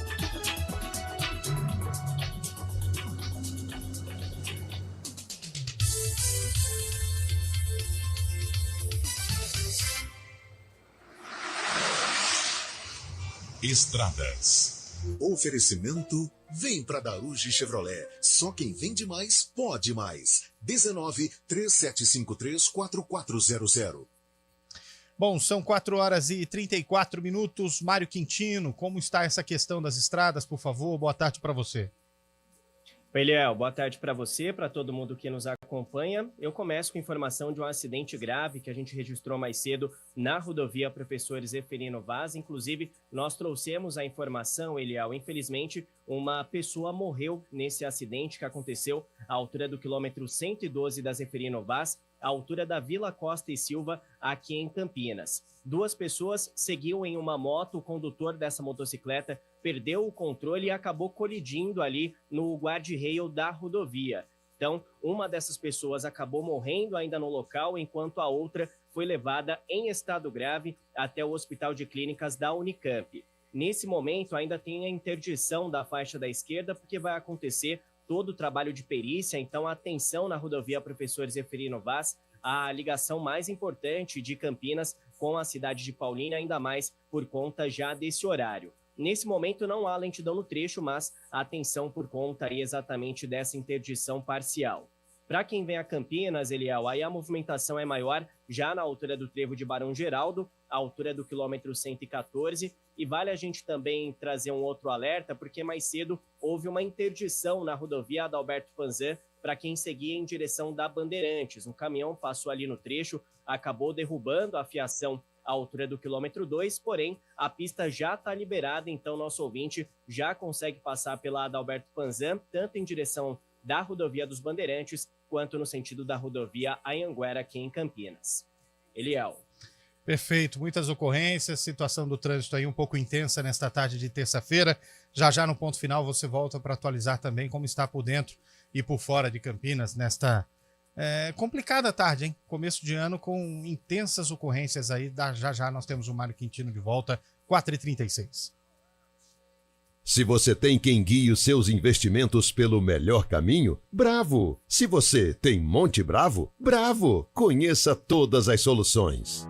Estradas. Oferecimento, vem pra Daruge Chevrolet. Só quem vende mais, pode mais. 19-3753-4400. Bom, são 4h34. Mário Quintino, como está essa questão das estradas, por favor? Boa tarde para você. Oi, Léo. Boa tarde para você, para todo mundo que nos acompanha. Eu começo com informação de um acidente grave que a gente registrou mais cedo na rodovia Professor Zeferino Vaz. Inclusive, nós trouxemos a informação, Eliel. Infelizmente, uma pessoa morreu nesse acidente que aconteceu à altura do quilômetro 112 da Zeferino Vaz, à altura da Vila Costa e Silva, aqui em Campinas. 2 pessoas seguiam em uma moto, o condutor dessa motocicleta perdeu o controle e acabou colidindo ali no guarda-rail da rodovia. Então, uma dessas pessoas acabou morrendo ainda no local, enquanto a outra foi levada em estado grave até o Hospital de Clínicas da Unicamp. Nesse momento, ainda tem a interdição da faixa da esquerda, porque vai acontecer todo o trabalho de perícia. Então, atenção na rodovia Professor Zeferino Vaz, a ligação mais importante de Campinas com a cidade de Paulínia, ainda mais por conta já desse horário. Nesse momento não há lentidão no trecho, mas atenção por conta aí exatamente dessa interdição parcial. Para quem vem a Campinas, Eliel, aí a movimentação é maior já na altura do trevo de Barão Geraldo, à altura do quilômetro 114, e vale a gente também trazer um outro alerta, porque mais cedo houve uma interdição na rodovia Adalberto Panzan para quem seguia em direção da Bandeirantes. Um caminhão passou ali no trecho, acabou derrubando a fiação à altura do quilômetro 2, porém a pista já está liberada, então nosso ouvinte já consegue passar pela Adalberto Panzan, tanto em direção da rodovia dos Bandeirantes, quanto no sentido da rodovia Anhanguera, aqui em Campinas. Eliel. Perfeito, muitas ocorrências, situação do trânsito aí um pouco intensa nesta tarde de terça-feira. Já no ponto final você volta para atualizar também como está por dentro e por fora de Campinas nesta complicada tarde, hein? Começo de ano com intensas ocorrências aí. Já nós temos o Mário Quintino de volta, 4h36. Se você tem quem guie os seus investimentos pelo melhor caminho, bravo! Se você tem Monte Bravo, bravo! Conheça todas as soluções.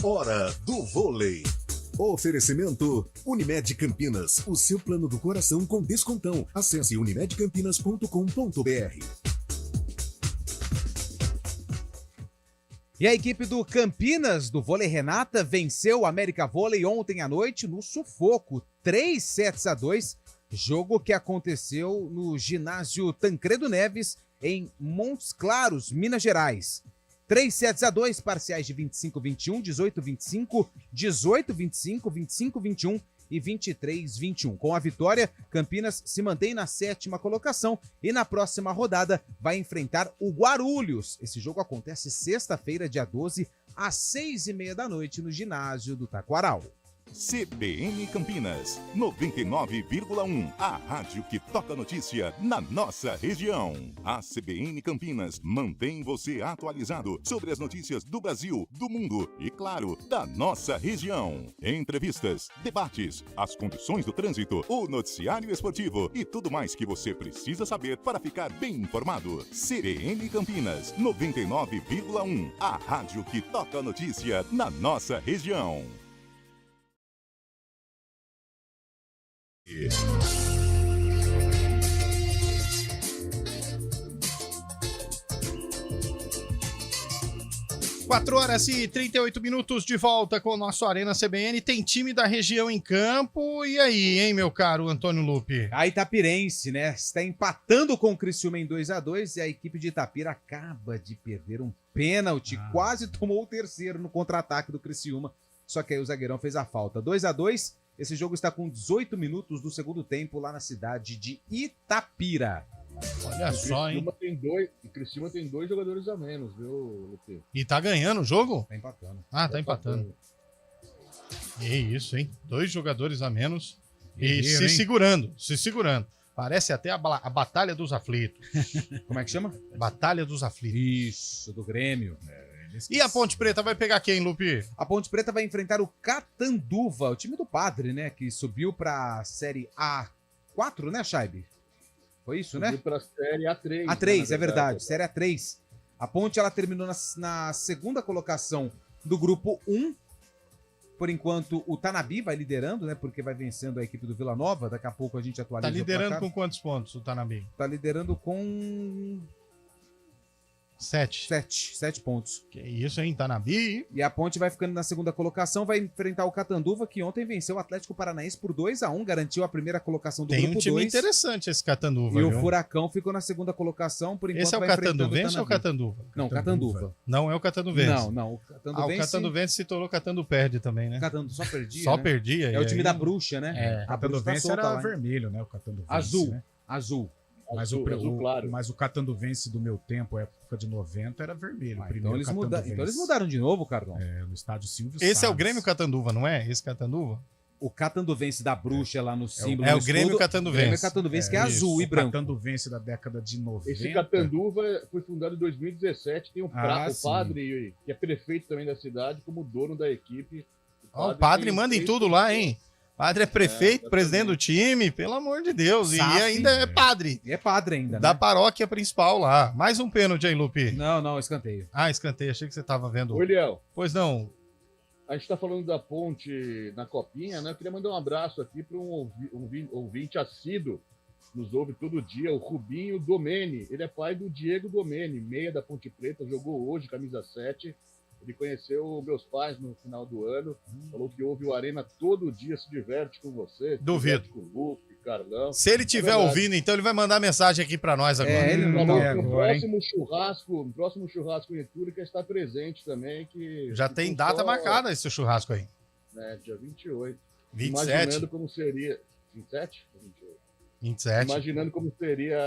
Hora do vôlei. Oferecimento Unimed Campinas, o seu plano do coração com descontão. Acesse unimedcampinas.com.br. E a equipe do Campinas, do vôlei Renata, venceu o América Vôlei ontem à noite no sufoco, 3-2, jogo que aconteceu no ginásio Tancredo Neves, em Montes Claros, Minas Gerais. 3-2, parciais de 25-21, 18-25, 18-25, 25-21 e 23-21. Com a vitória, Campinas se mantém na 7ª colocação e na próxima rodada vai enfrentar o Guarulhos. Esse jogo acontece sexta-feira, dia 12, às 6h30 da noite, no ginásio do Taquaral. CBN Campinas, 99,1. A rádio que toca notícia na nossa região. A CBN Campinas mantém você atualizado sobre as notícias do Brasil, do mundo e, claro, da nossa região. Entrevistas, debates, as condições do trânsito, o noticiário esportivo e tudo mais que você precisa saber para ficar bem informado. CBN Campinas, 99,1. A rádio que toca notícia na nossa região. 4h38 de volta com o nosso Arena CBN. Tem time da região em campo. E aí, hein, meu caro Antônio Lupe? A Itapirense, né? Está empatando com o Criciúma em 2-2 e a equipe de Itapira acaba de perder um pênalti. Quase tomou o terceiro no contra-ataque do Criciúma. Só que aí o zagueirão fez a falta. 2-2. Esse jogo está com 18 minutos do segundo tempo lá na cidade de Itapira. Olha só, hein? O Criciúma tem 2 jogadores a menos, viu, Lupe? E tá ganhando o jogo? Tá empatando. Ah, tá empatando. É isso, hein? 2 jogadores a menos e se segurando. Parece até a Batalha dos Aflitos. Como é que chama? Batalha dos Aflitos. Isso, do Grêmio. E a Ponte Preta vai pegar quem, Lupe? A Ponte Preta vai enfrentar o Catanduva, o time do Padre, né? Que subiu pra Série A4, né, Chaibe? Foi isso, né? Subiu pra Série A3. A3, é verdade. Série A3. A Ponte, ela terminou na segunda colocação do grupo 1. Por enquanto, o Tanabi vai liderando, né? Porque vai vencendo a equipe do Vila Nova. Daqui a pouco a gente atualiza. Tá liderando com quantos pontos o Tanabi? Tá liderando com 7 pontos. Que isso, hein? Tanabi. E a Ponte vai ficando na segunda colocação, vai enfrentar o Catanduva, que ontem venceu o Atlético Paranaense por 2-1, garantiu a primeira colocação do grupo 2. Tem um time interessante esse Catanduva. E o Furacão ficou na segunda colocação, por enquanto. Esse é o Catanduvense ou o Catanduva? Não, Catanduva. Não é o Catanduvense. Não. O Catanduvense... o Catanduvense se tornou Catandu perde também, né? Catandu só perdia, Só né? perdia. É o time da bruxa, né? A Catanduvense tá era lá, vermelho, né? O Catanduvense. Azul. Mas o Catanduvense do meu tempo, época de 90, era vermelho. Então eles mudaram de novo, Cardão? É, no estádio Silvio Esse Salles. é o Grêmio Catanduva, não é? Esse Catanduva? O Catanduvense da bruxa lá no símbolo. É o Grêmio Catanduvense. O Grêmio Catanduvense, que é azul e branco. O Catanduvense da década de 90. Esse Catanduva foi fundado em 2017. Tem o padre, que é prefeito também da cidade, como dono da equipe. O padre manda em tudo lá, hein? Padre é prefeito, presidente do time, pelo amor de Deus. E ainda é padre. E é padre ainda, da paróquia principal lá. Mais um pênalti aí, Lupe. Não, escanteio. Ah, escanteio. Achei que você tava vendo. Oi, Léo. Pois não. A gente tá falando da Ponte na Copinha, né? Eu queria mandar um abraço aqui para um ouvinte assíduo, nos ouve todo dia, o Rubinho Domene. Ele é pai do Diego Domene, meia da Ponte Preta, jogou hoje, camisa 7. Ele conheceu meus pais no final do ano, falou que ouve o Arena todo dia, se diverte com você. Duvido. Com o Lupe, Carlão. Se ele estiver ouvindo, então ele vai mandar mensagem aqui pra nós agora. Ele falou que no próximo churrasco em Itúria que está presente também. Que já tem data marcada esse churrasco aí. Dia 28. 27. Imaginando como seria... 27 ou 28? 27. Imaginando como seria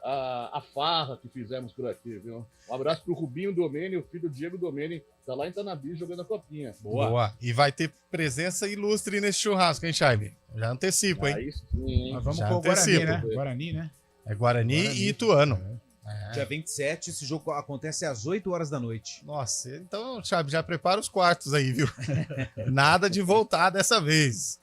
a farra que fizemos por aqui, viu? Um abraço pro Rubinho Domene, o filho do Diego Domene, tá lá em Tanabi jogando a copinha. Boa. E vai ter presença ilustre nesse churrasco, hein, Chaime? Já antecipo, hein? Aí sim. Mas vamos com o Guarani, né? Guarani, né? É Guarani e Ituano. Dia 27, esse jogo acontece às 8 horas da noite. Nossa, então, Chaime, já prepara os quartos aí, viu? Nada de voltar dessa vez.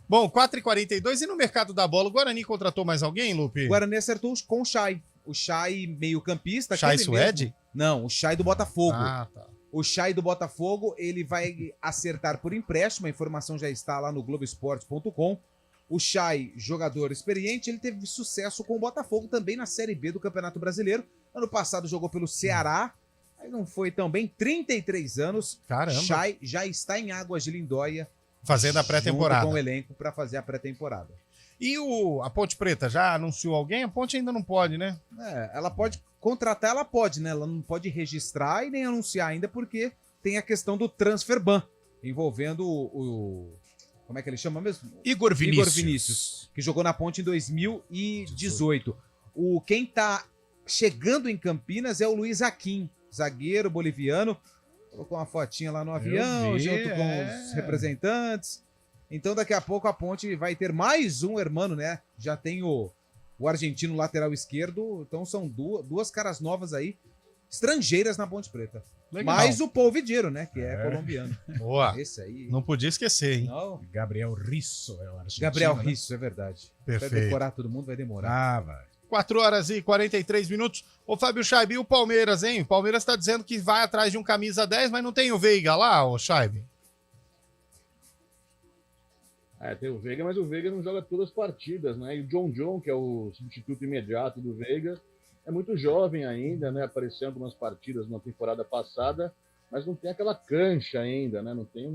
Bom, 4h42 e no mercado da bola, o Guarani contratou mais alguém, Lupe? O Guarani acertou com o Chay. O Chay meio-campista. Chay Suede? Não, o Chay do Botafogo. Ah, tá. O Chay do Botafogo, ele vai acertar por empréstimo, a informação já está lá no Globoesporte.com. O Chay, jogador experiente, ele teve sucesso com o Botafogo também na Série B do Campeonato Brasileiro. Ano passado jogou pelo Ceará, aí não foi tão bem, 33 anos. Caramba. Chay já está em Águas de Lindóia. Fazendo a pré-temporada. Com o elenco para fazer a pré-temporada. E a Ponte Preta já anunciou alguém? A Ponte ainda não pode, né? Ela pode contratar, ela pode, né? Ela não pode registrar e nem anunciar ainda, porque tem a questão do transfer ban, envolvendo o como é que ele chama mesmo? Igor Vinícius. Igor Vinícius, que jogou na Ponte em 2018. Quem tá chegando em Campinas é o Luiz Aquim, zagueiro boliviano. Colocou uma fotinha lá no avião, junto com os representantes. Então daqui a pouco a Ponte vai ter mais um hermano, né? Já tem o argentino lateral esquerdo, então são duas caras novas aí, estrangeiras na Ponte Preta. Legal. Mais o Paul Vidiero, né? Que é colombiano. Boa. Esse aí. Não podia esquecer, hein? Não. Gabriel Risso é o argentino. Gabriel né? Risso, é verdade. Perfeito. Vai decorar todo mundo, vai demorar. Vai. 4 horas e 43 minutos. Ô, Fábio Scheibe, e o Palmeiras, hein? O Palmeiras tá dizendo que vai atrás de um camisa 10, mas não tem o Veiga lá, ô Scheibe? Tem o Veiga, mas o Veiga não joga todas as partidas, né? E o John, que é o substituto imediato do Veiga, é muito jovem ainda, né? Apareceu em algumas partidas na temporada passada, mas não tem aquela cancha ainda, né? Não tem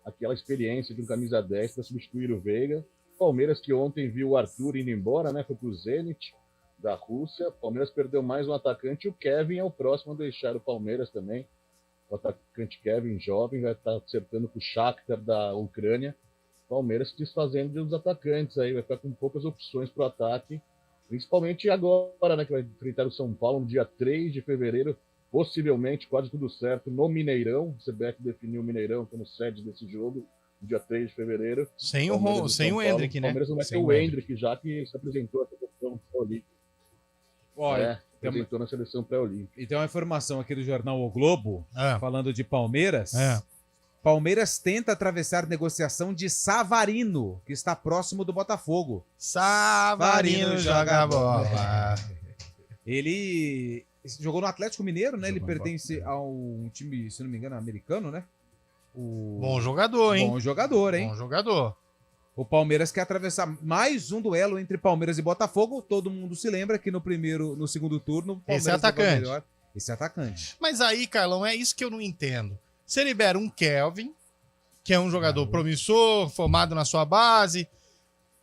aquela experiência de um camisa 10 para substituir o Veiga. Palmeiras, que ontem viu o Arthur indo embora, né? Foi pro Zenit da Rússia. Palmeiras perdeu mais um atacante. O Kevin é o próximo a deixar o Palmeiras também. O atacante Kevin, jovem, vai estar acertando com o Shakhtar da Ucrânia. Palmeiras se desfazendo dos atacantes aí, vai ficar com poucas opções para o ataque, principalmente agora, né, que vai enfrentar o São Paulo no dia 3 de fevereiro, possivelmente, quase tudo certo, no Mineirão. O CBF definiu o Mineirão como sede desse jogo, no dia 3 de fevereiro. Sem o Endrick, né? O Palmeiras não vai ter o Endrick, já que se apresentou na seleção pré-olímpica. Olha, apresentou na seleção pré-olímpica. E tem uma informação aqui do jornal O Globo, falando de Palmeiras. É. Palmeiras tenta atravessar negociação de Savarino, que está próximo do Botafogo. Savarino joga bola. Ele jogou no Atlético Mineiro, né? Ele pertence a um time, se não me engano, americano, né? Bom jogador, hein? Bom jogador, hein? Bom jogador. O Palmeiras quer atravessar mais um duelo entre Palmeiras e Botafogo. Todo mundo se lembra que no segundo turno, o Palmeiras Esse é atacante. melhor. Esse é atacante. Mas aí, Carlão, é isso que eu não entendo. Você libera um Kelvin, que é um jogador promissor, formado na sua base,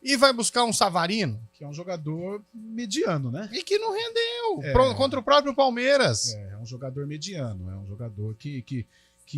e vai buscar um Savarino, que é um jogador mediano, né? E que não rendeu contra o próprio Palmeiras. É um jogador mediano, é um jogador que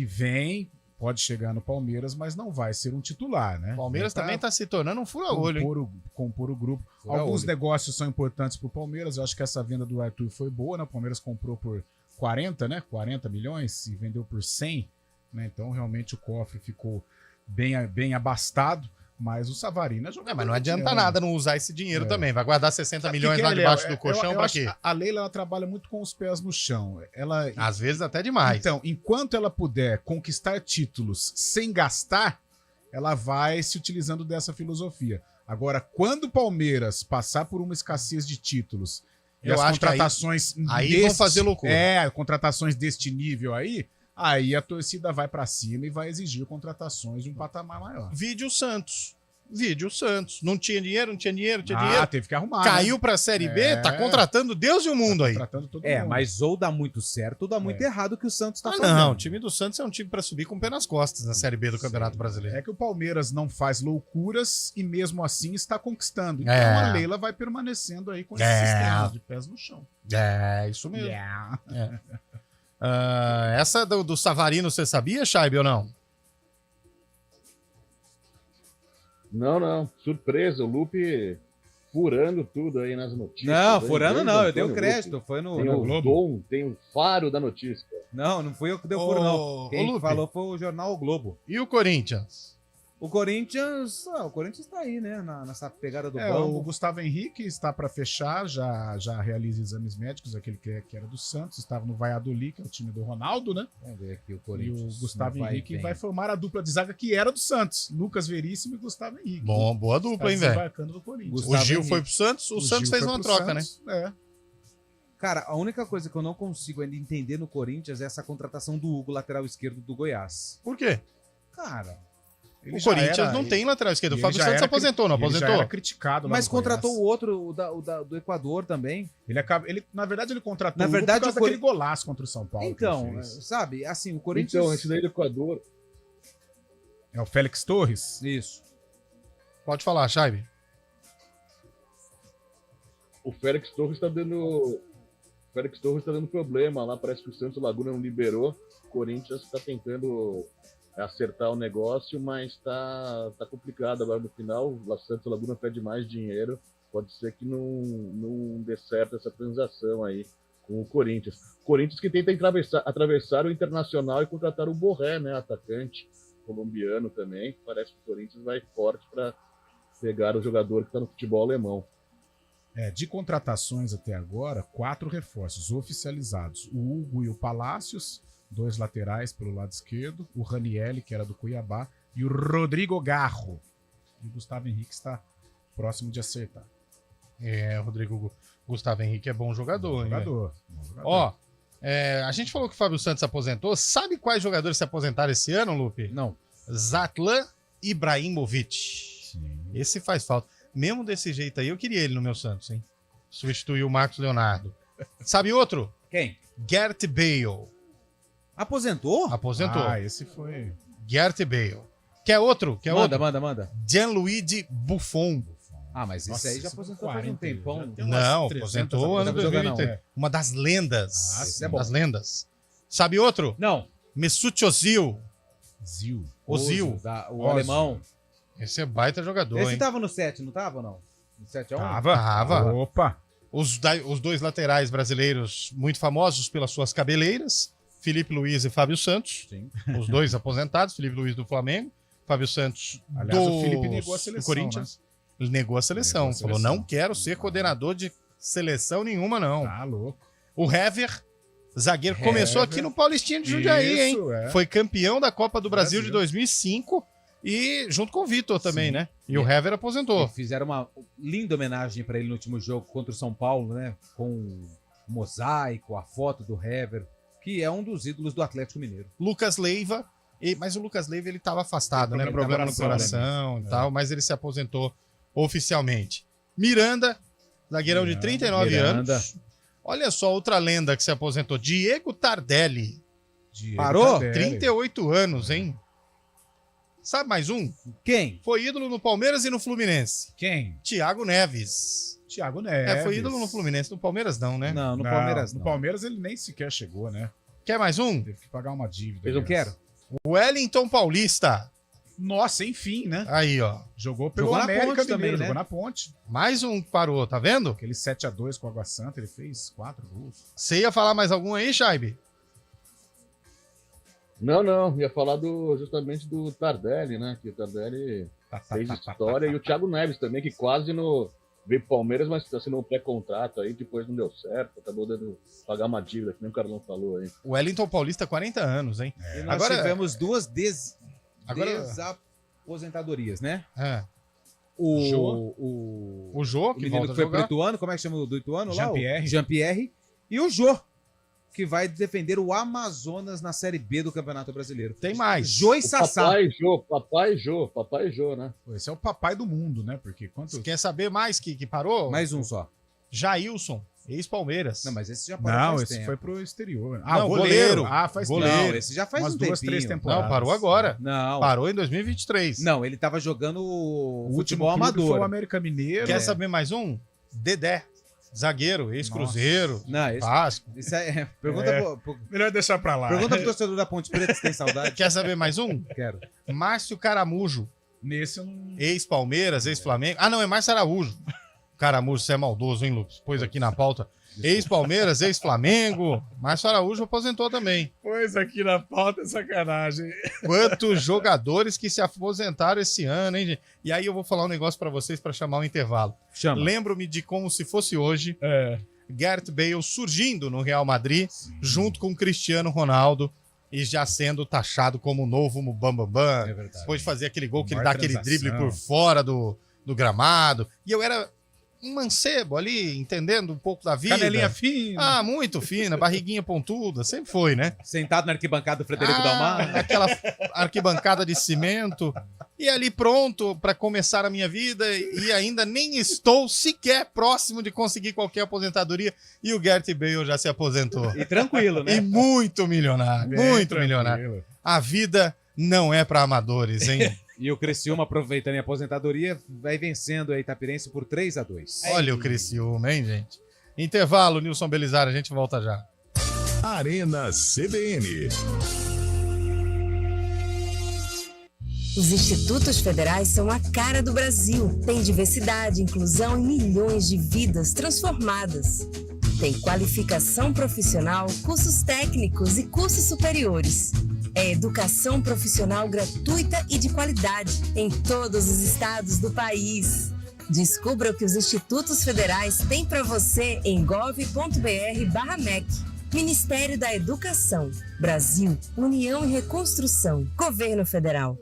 vem, pode chegar no Palmeiras, mas não vai ser um titular, né? O Palmeiras também está se tornando um fura-olho, hein? Compor o grupo. Alguns negócios são importantes para o Palmeiras. Eu acho que essa venda do Arthur foi boa, né? O Palmeiras comprou por 40, né? 40 milhões e vendeu por 100, né? Então realmente o cofre ficou bem abastado, mas o Savarino é jogador. Mas não adianta nada não usar esse dinheiro também. Vai guardar 60 milhões lá debaixo do colchão para quê? A Leila ela trabalha muito com os pés no chão. Às vezes até demais. Então, enquanto ela puder conquistar títulos sem gastar, ela vai se utilizando dessa filosofia. Agora, quando o Palmeiras passar por uma escassez de títulos e as contratações aí vão fazer loucura. Contratações deste nível aí a torcida vai pra cima e vai exigir contratações de um patamar maior. Vídeo Santos. Não tinha dinheiro. Teve que arrumar. Caiu pra Série B, tá contratando Deus e o mundo aí. Contratando todo mundo. Mas ou dá muito certo ou dá muito errado que o Santos tá fazendo. Não, o time do Santos é um time pra subir com o pé nas costas na Série B do Campeonato Brasileiro. É que o Palmeiras não faz loucuras e mesmo assim está conquistando. Então a Leila vai permanecendo aí com esse sistema de pés no chão. É, isso mesmo. Essa do Savarino, você sabia, Scheibe, ou não? Não. Surpresa, o Lupe furando tudo aí nas notícias. Não, furando não, eu dei o crédito. Foi no Globo. Tem o faro da notícia. Não fui eu que dei o furo, não. Quem falou foi o jornal O Globo. E o Corinthians? O Corinthians tá aí, né? Nessa pegada do banco. O Gustavo Henrique está para fechar, já realiza exames médicos, aquele que era do Santos, estava no Valladolid, que é o time do Ronaldo, né? Vamos ver aqui o Corinthians. E o Gustavo Henrique vai formar a dupla de zaga que era do Santos. Lucas Veríssimo e Gustavo Henrique. Boa dupla, hein, velho? O Gil foi pro Santos, o Santos fez uma troca, Santos, né? Cara, a única coisa que eu não consigo ainda entender no Corinthians é essa contratação do Hugo, lateral esquerdo do Goiás. Por quê? Cara... O Corinthians não tem lateral esquerdo. O Fábio Santos aposentou, não aposentou? Ele já era criticado. Mas contratou o outro, do Equador também. Na verdade, ele contratou o por causa daquele golaço contra o São Paulo. Então, sabe, assim, o Corinthians... Então, esse daí do Equador... É o Félix Torres? Isso. Pode falar, Scheibe. O Félix Torres tá dando problema lá. Parece que o Santos Laguna não liberou. O Corinthians tá tentando... acertar o negócio, mas tá complicado agora no final. O Santos Laguna pede mais dinheiro, pode ser que não dê certo essa transação aí com o Corinthians. Corinthians que tenta atravessar o Internacional e contratar o Borré, né, atacante. colombiano também. Parece que o Corinthians vai forte para pegar o jogador que está no futebol alemão. De contratações até agora, 4 reforços oficializados. O Hugo e o Palácios, 2 laterais pelo lado esquerdo, o Ranielli, que era do Cuiabá, e o Rodrigo Garro. E o Gustavo Henrique está próximo de acertar. Rodrigo Gustavo Henrique é bom jogador. Bom jogador. Ó, a gente falou que o Fábio Santos se aposentou. Sabe quais jogadores se aposentaram esse ano, Lupe? Não. Zlatan Ibrahimovic. Sim. Esse faz falta. Mesmo desse jeito aí, eu queria ele no meu Santos, hein? Substituiu o Marcos Leonardo. Sabe outro? Quem? Gareth Bale. Aposentou? Aposentou. Esse foi... Gareth Bale. Quer outro? Manda. Gianluigi Buffon. Mas esse aí já aposentou faz um tempão. Não, aposentou ano 2023. Uma das lendas. Das lendas. Sabe outro? Não. Mesut Ozil. Ozil. O alemão. Esse é baita jogador, Esse hein? tava no 7, não tava, não? No 7-1? Tava. Opa! Os 2 laterais brasileiros muito famosos pelas suas cabeleiras, Felipe Luiz e Fábio Santos. Sim. Os 2 aposentados, Felipe Luiz do Flamengo, Fábio Santos o Felipe negou a seleção, do Corinthians. Ele negou a seleção. Falou, não quero ser coordenador de seleção nenhuma, não. Tá louco. O Hever, zagueiro, começou aqui no Paulistinha de Jundiaí, hein? Foi campeão da Copa do Brasil de 2005 e junto com o Vitor também, né? E o Hever aposentou. E fizeram uma linda homenagem para ele no último jogo contra o São Paulo, né? Com o mosaico, a foto do Hever, que é um dos ídolos do Atlético Mineiro. Lucas Leiva, mas o Lucas Leiva ele estava afastado, né? Problema no coração e tal, mas ele se aposentou oficialmente. Miranda, zagueirão de 39 anos. Olha só, outra lenda que se aposentou. Diego Tardelli. Parou? 38 anos, hein? Sabe mais um? Quem? Foi ídolo no Palmeiras e no Fluminense. Quem? Thiago Neves. Thiago Neves. Foi ídolo no Fluminense, no Palmeiras não, né? Não, no Palmeiras não. No Palmeiras ele nem sequer chegou, né? Quer mais um? Teve que pagar uma dívida. Eu não quero. Wellington Paulista. Nossa, enfim, né? Aí, ó. Jogou pelo Jogou na América Ponte Mineiro, também, né? jogou na Ponte. Mais um que parou, tá vendo? Aquele 7-2 com o Água Santa, ele fez 4 gols. Você ia falar mais algum aí, Chaibe? Não. Ia falar justamente do Tardelli, né? Que o Tardelli fez história. E o Thiago Neves também, que quase veio pro Palmeiras, mas assinou um pré-contrato aí, depois não deu certo. Acabou dando pagar uma dívida, que nem o Carlão falou aí. O Wellington Paulista, 40 anos, hein? E nós tivemos 2 desaposentadorias, né? O Jô, que menino volta que foi a pro jogar. Ituano, como é que chama o do Ituano lá? Jean-Pierre. Jean-Pierre. E o Jô, que vai defender o Amazonas na Série B do Campeonato Brasileiro. Tem mais. Jô e Sassá. Papai Jô, né? Esse é o papai do mundo, né? Porque Você quer saber mais que parou? Mais um só. Jailson, ex-Palmeiras. Não, mas esse já parou faz tempo. foi pro exterior. Não, goleiro. Faz goleiro. tempo. Não, esse já faz umas um 2, 3 tempinho. temporadas. Não, parou agora. Não. Parou em 2023. Não, ele tava jogando O futebol último clube amador. foi o América Mineiro. Quer saber mais um? Dedé. Zagueiro, ex-Cruzeiro. Não, esse, Vasco. isso é, pergunta Melhor deixar pra lá. Pergunta pro torcedor da Ponte Preta se tem saudade. Quer saber mais um? Quero. Márcio Caramujo. Nesse eu não... Ex-Palmeiras, ex-Flamengo. Ah, não, é Márcio Araújo. Caramujo, você é maldoso, hein, Lucas? Pôs aqui na pauta. Ex-Palmeiras, ex-Flamengo. Márcio Araújo aposentou também. Pois aqui na pauta é sacanagem. Quantos jogadores que se aposentaram esse ano, hein, gente? E aí eu vou falar um negócio pra vocês pra chamar o intervalo. Chama. Lembro-me de como se fosse hoje, Gareth Bale surgindo no Real Madrid, junto com Cristiano Ronaldo, e já sendo taxado como o novo Bambambam. Depois de fazer aquele gol que ele dá aquele drible por fora do gramado. E eu era um mancebo ali, entendendo um pouco da vida. Canelinha fina. Ah, muito fina, barriguinha pontuda, sempre foi, né? Sentado na arquibancada do Frederico Dalmar. Aquela arquibancada de cimento. E ali pronto para começar a minha vida e ainda nem estou sequer próximo de conseguir qualquer aposentadoria. E o Gareth Bale já se aposentou. E tranquilo, né? E muito milionário, muito tranquilo. milionário. A vida não é para amadores, hein? E o Criciúma, aproveitando a aposentadoria, vai vencendo a Itapirense por 3-2. Olha o Criciúma, hein, gente? Intervalo, Nilson Belizar, a gente volta já. Arena CBN. Os institutos federais são a cara do Brasil. Tem diversidade, inclusão e milhões de vidas transformadas. Tem qualificação profissional, cursos técnicos e cursos superiores. é educação profissional gratuita e de qualidade em todos os estados do país. Descubra o que os institutos federais têm para você em gov.br/MEC. Ministério da Educação, Brasil, União e Reconstrução, Governo Federal.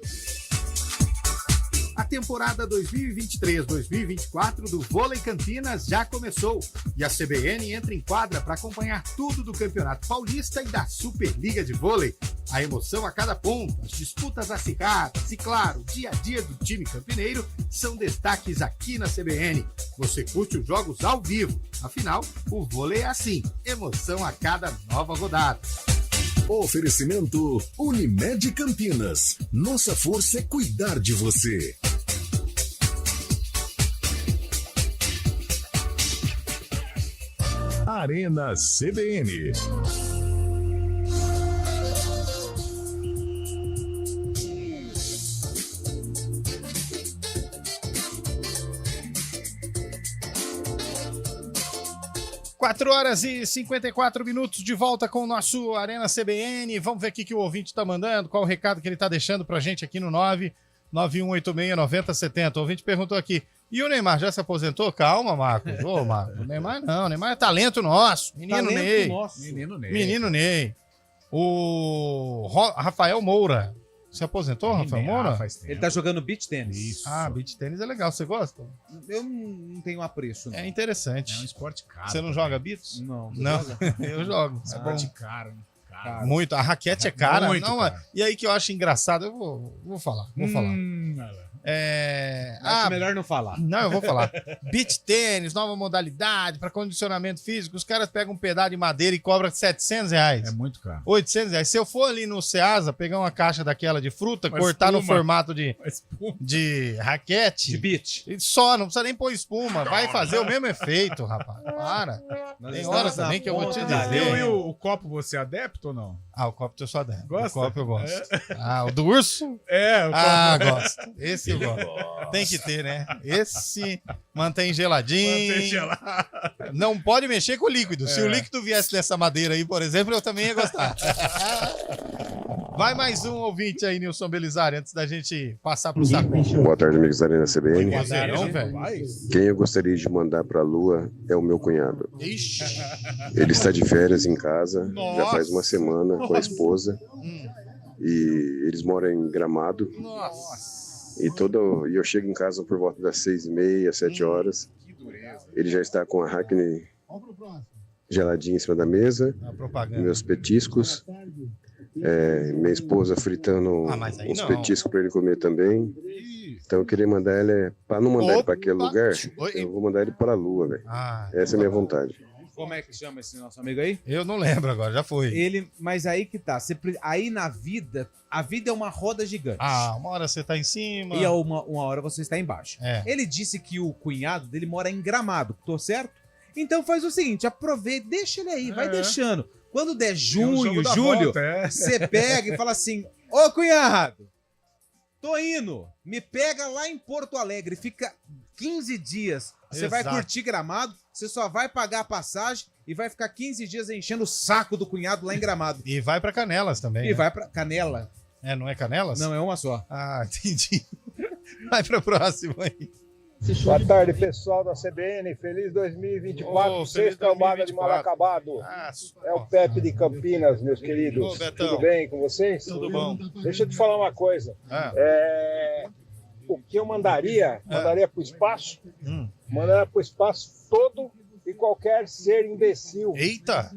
A temporada 2023-2024 do Vôlei Campinas já começou e a CBN entra em quadra para acompanhar tudo do Campeonato Paulista e da Superliga de Vôlei. A emoção a cada ponto, as disputas acirradas e, claro, o dia a dia do time campineiro são destaques aqui na CBN. Você curte os jogos ao vivo, afinal, o vôlei é assim, emoção a cada nova rodada. Oferecimento Unimed Campinas. Nossa força é cuidar de você. Arena CBN. Quatro horas e 54 minutos de volta com o nosso Arena CBN. Vamos ver o que o ouvinte está mandando, qual o recado que ele está deixando para a gente aqui no 991869070. O ouvinte perguntou aqui, e o Neymar já se aposentou? Calma, Marcos. Ô, Marcos, o Neymar não, o Neymar é talento nosso. Menino Talento Ney. nosso. Menino Ney. Menino Ney. O Rafael Moura. Se aposentou, Rafael Moura? Ele tá jogando beach tênis. Isso. Ah, beach tênis é legal. Você gosta? Eu não tenho apreço. Não. É interessante. É um esporte caro. Você não joga beats? Não. Não, eu jogo. É bom. Esporte caro, né? Caro. Muito. A raquete é cara. Muito não, caro. E aí que eu acho engraçado, eu vou falar. Acho melhor não falar. Não, eu vou falar. Beach tênis, nova modalidade para condicionamento físico. Os caras pegam um pedaço de madeira e cobram R$700. É muito caro. R$800. Se eu for ali no Ceasa, pegar uma caixa daquela de fruta, Uma cortar no espuma. formato de raquete. De beach. E só, não precisa nem pôr espuma. Vai fazer o mesmo efeito, rapaz. Para. Tem horas também que eu vou te dizer. E o copo, você é adepto ou não? Ah, o copo eu sou adepto. Gosta? O copo eu gosto. Ah, o do urso? É, o copo. Ah, gosto. Esse eu gosto. Tem que ter, né? Esse mantém geladinho. Mantém gelado. Não pode mexer com o líquido. Se o líquido viesse dessa madeira aí, por exemplo, eu também ia gostar. Vai mais um ouvinte aí, Nilson Belizari, antes da gente passar pro saco. Boa tarde, amigos da Arena CBN. Não, velho. Quem eu gostaria de mandar pra Lua é o meu cunhado. Ixi. Ele está de férias em casa, Nossa. já faz uma semana com a esposa. E eles moram em Gramado. Nossa. E eu chego em casa por volta das 6h30, 7 horas. Ele já está com a Hackney geladinha em cima da mesa. Meus petiscos. Minha esposa fritando uns petiscos para ele comer também. Então eu queria mandar ele, para não mandar ele para aquele lugar, eu vou mandar ele para a Lua, velho. Essa é a minha vontade. Como é que chama esse nosso amigo aí? Eu não lembro agora, já foi. Mas aí que tá. Aí na vida, a vida é uma roda gigante. Ah, uma hora você tá em cima. E uma hora você está embaixo. É. Ele disse que o cunhado dele mora em Gramado, tô certo? Então faz o seguinte, aproveita, deixa ele aí, vai deixando. Quando der junho, julho, você pega e fala assim, ô cunhado, tô indo, me pega lá em Porto Alegre, fica 15 dias, você vai curtir Gramado, você só vai pagar a passagem e vai ficar 15 dias enchendo o saco do cunhado lá em Gramado. E vai pra Canelas também. E vai pra Canela. É, não é Canelas? Não, é uma só. Ah, entendi. Vai pra próxima aí. Boa tarde, pessoal da CBN. Feliz 2024. Sexta cambada de mal acabado. É o Pepe de Campinas, meus queridos. Tudo bem com vocês? Tudo bom. Deixa eu te falar uma coisa. O que eu mandaria para o espaço, mandaria para o espaço todo e qualquer ser imbecil. Eita!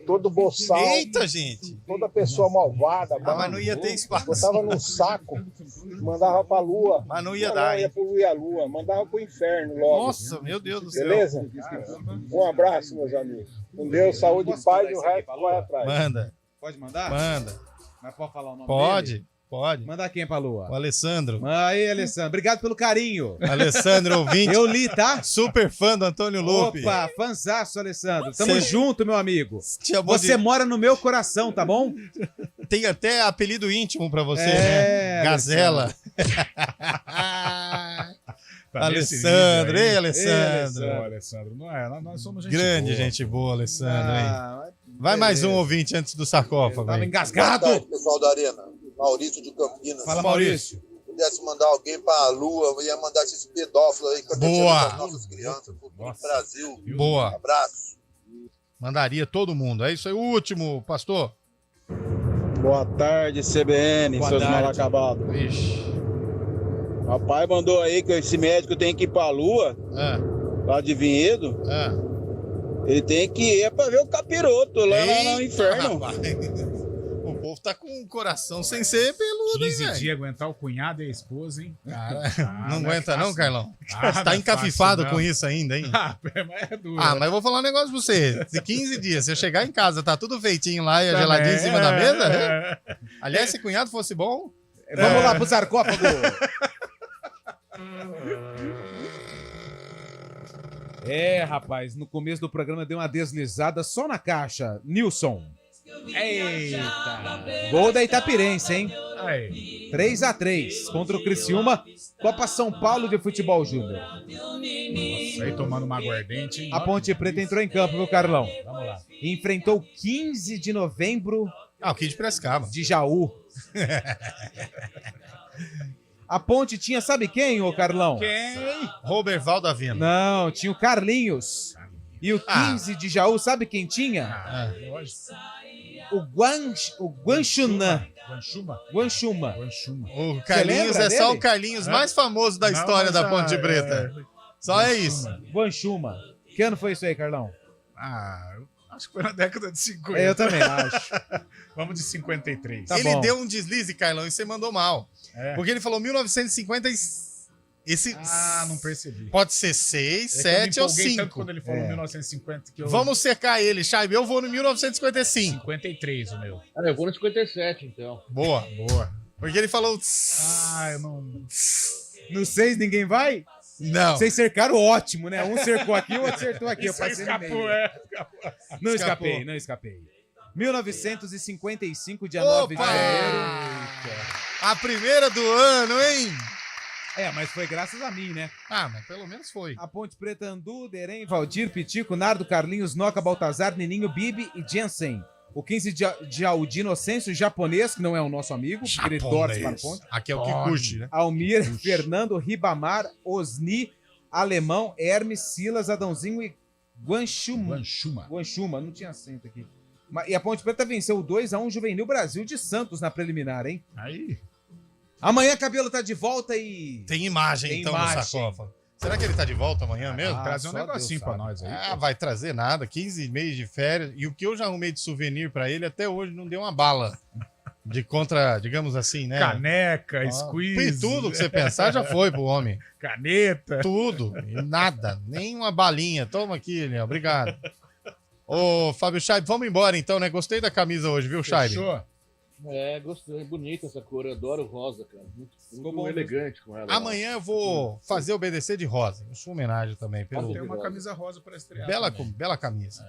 Todo boçal. Eita, gente! Toda pessoa malvada. Mas não ia ter espaço. Botava num saco, mandava pra Lua. Mas não ia dar, Não ia poluir a Lua, mandava pro inferno logo. Nossa, meu Deus do céu. Beleza? Um abraço, meus amigos. Com Deus, saúde e paz e o resto vai atrás. Manda. Pode mandar? Manda. Mas pode falar o nome Pode. dele? Pode. Manda quem pra Lua? O Alessandro. Aí, Alessandro. Obrigado pelo carinho. Alessandro, ouvinte. Eu li, tá? Super fã do Antônio Lupe. Opa, fanzaço, Alessandro. Tamo junto, meu amigo. Você de... mora no meu coração, tá bom? Tem até apelido íntimo pra você, né? Gazela. Tá Alessandro, ei, Alessandro. Ô, Alessandro, não é, nós somos gente grande boa. gente boa, Alessandro. Vai mais um ouvinte antes do sarcófago. Tava engasgado. Pessoal da Arena. Maurício de Campinas. Fala, Maurício. Se pudesse mandar alguém para a Lua, eu ia mandar esses pedófilos aí que Boa. as nossas crianças, futuro do Brasil. Boa. Abraço. Mandaria todo mundo. É isso aí. O último, pastor. Boa tarde, CBN, Boa seus tarde. mal acabados. Vixe. Rapaz mandou aí que esse médico tem que ir pra Lua, lá de Vinhedo. Ele tem que ir pra ver o capiroto lá no inferno. O povo tá com o coração sem ser peludo, hein, 15 velho? dias aguentar o cunhado e a esposa, hein? Não aguenta não, Carlão? Não Você tá é encafifado fácil, com não. isso ainda, hein? Mas é duro. Mas eu vou falar um negócio pra você. De 15 dias, você chegar em casa, tá tudo feitinho lá e a geladinha em cima da mesa? né? Aliás, se cunhado fosse bom... Vamos lá pro sarcófago. Rapaz, no começo do programa deu uma deslizada só na caixa. Nilson. Eita. Gol da Itapirense, hein? Aí. 3-3 contra o Criciúma. Copa São Paulo de Futebol Júnior. Nossa, aí tomando uma aguardente, hein? A Ponte Preta entrou em campo, viu, Carlão? Vamos lá. E enfrentou 15 de novembro. O Kid Piracicaba. De Jaú. A Ponte tinha, sabe quem, ô Carlão? Quem? Roberval da Vina. Não, tinha o Carlinhos. E o 15 de Jaú, sabe quem tinha? O Guanchunã. Guanchuma. O Carlinhos é só o Carlinhos mais famoso da história da Ponte Preta. Só é isso. Guanchuma. Que ano foi isso aí, Carlão? Acho que foi na década de 50. Eu também acho. Vamos de 53. Ele deu um deslize, Carlão, e você mandou mal. Porque ele falou 1950 esse não percebi. Pode ser 6, 7 ou 5. Tanto quando ele falou 1950 que eu... Vamos secar ele, Chaibe. Eu vou no 1955. 53 o meu. Eu vou no 57, então. Boa. Porque ele falou... eu não... No 6 ninguém vai? Não. Vocês cercaram ótimo, né? Um cercou aqui, o outro acertou aqui. Eu Isso passei no escapou, meio. escapou. Não escapei. 1955, dia 9 de janeiro. A primeira do ano, hein? Mas foi graças a mim, né? Mas pelo menos foi. A Ponte Preta, Andu, Derem, Valdir, Pitico, Nardo, Carlinhos, Noca, Baltazar, Nininho, Bibi e Jensen. O 15 de Aldi Inocêncio, japonês, que não é o nosso amigo, porque ele torce para a Ponte. Aqui é o que curte, né? Almir, Fernando, Ribamar, Osni, Alemão, Hermes, Silas, Adãozinho e Guanchuma. Não tinha acento aqui. E a Ponte Preta venceu 2-1 Juvenil Brasil de Santos na preliminar, hein? Aí. Amanhã Cabelo tá de volta e... Tem imagem, então, no sarcófago. Será que ele tá de volta amanhã mesmo? Trazer um negocinho pra nós aí. Vai trazer nada. 15 meses de férias. E o que eu já arrumei de souvenir pra ele, até hoje não deu uma bala. De contra, digamos assim, né? Caneca, squeeze. E tudo que você pensar já foi pro homem. Caneta. Tudo. E nada. Nem uma balinha. Toma aqui, Leão. Obrigado. Ô, Fábio Scheibe, vamos embora então, né? Gostei da camisa hoje, viu, Scheibe? Fechou? Gostei. Bonita essa cor. Eu adoro rosa, cara. Muito elegante com ela. Amanhã eu vou fazer o BDC de rosa. Em sua homenagem também. Tem uma camisa rosa para estrear. Bela camisa.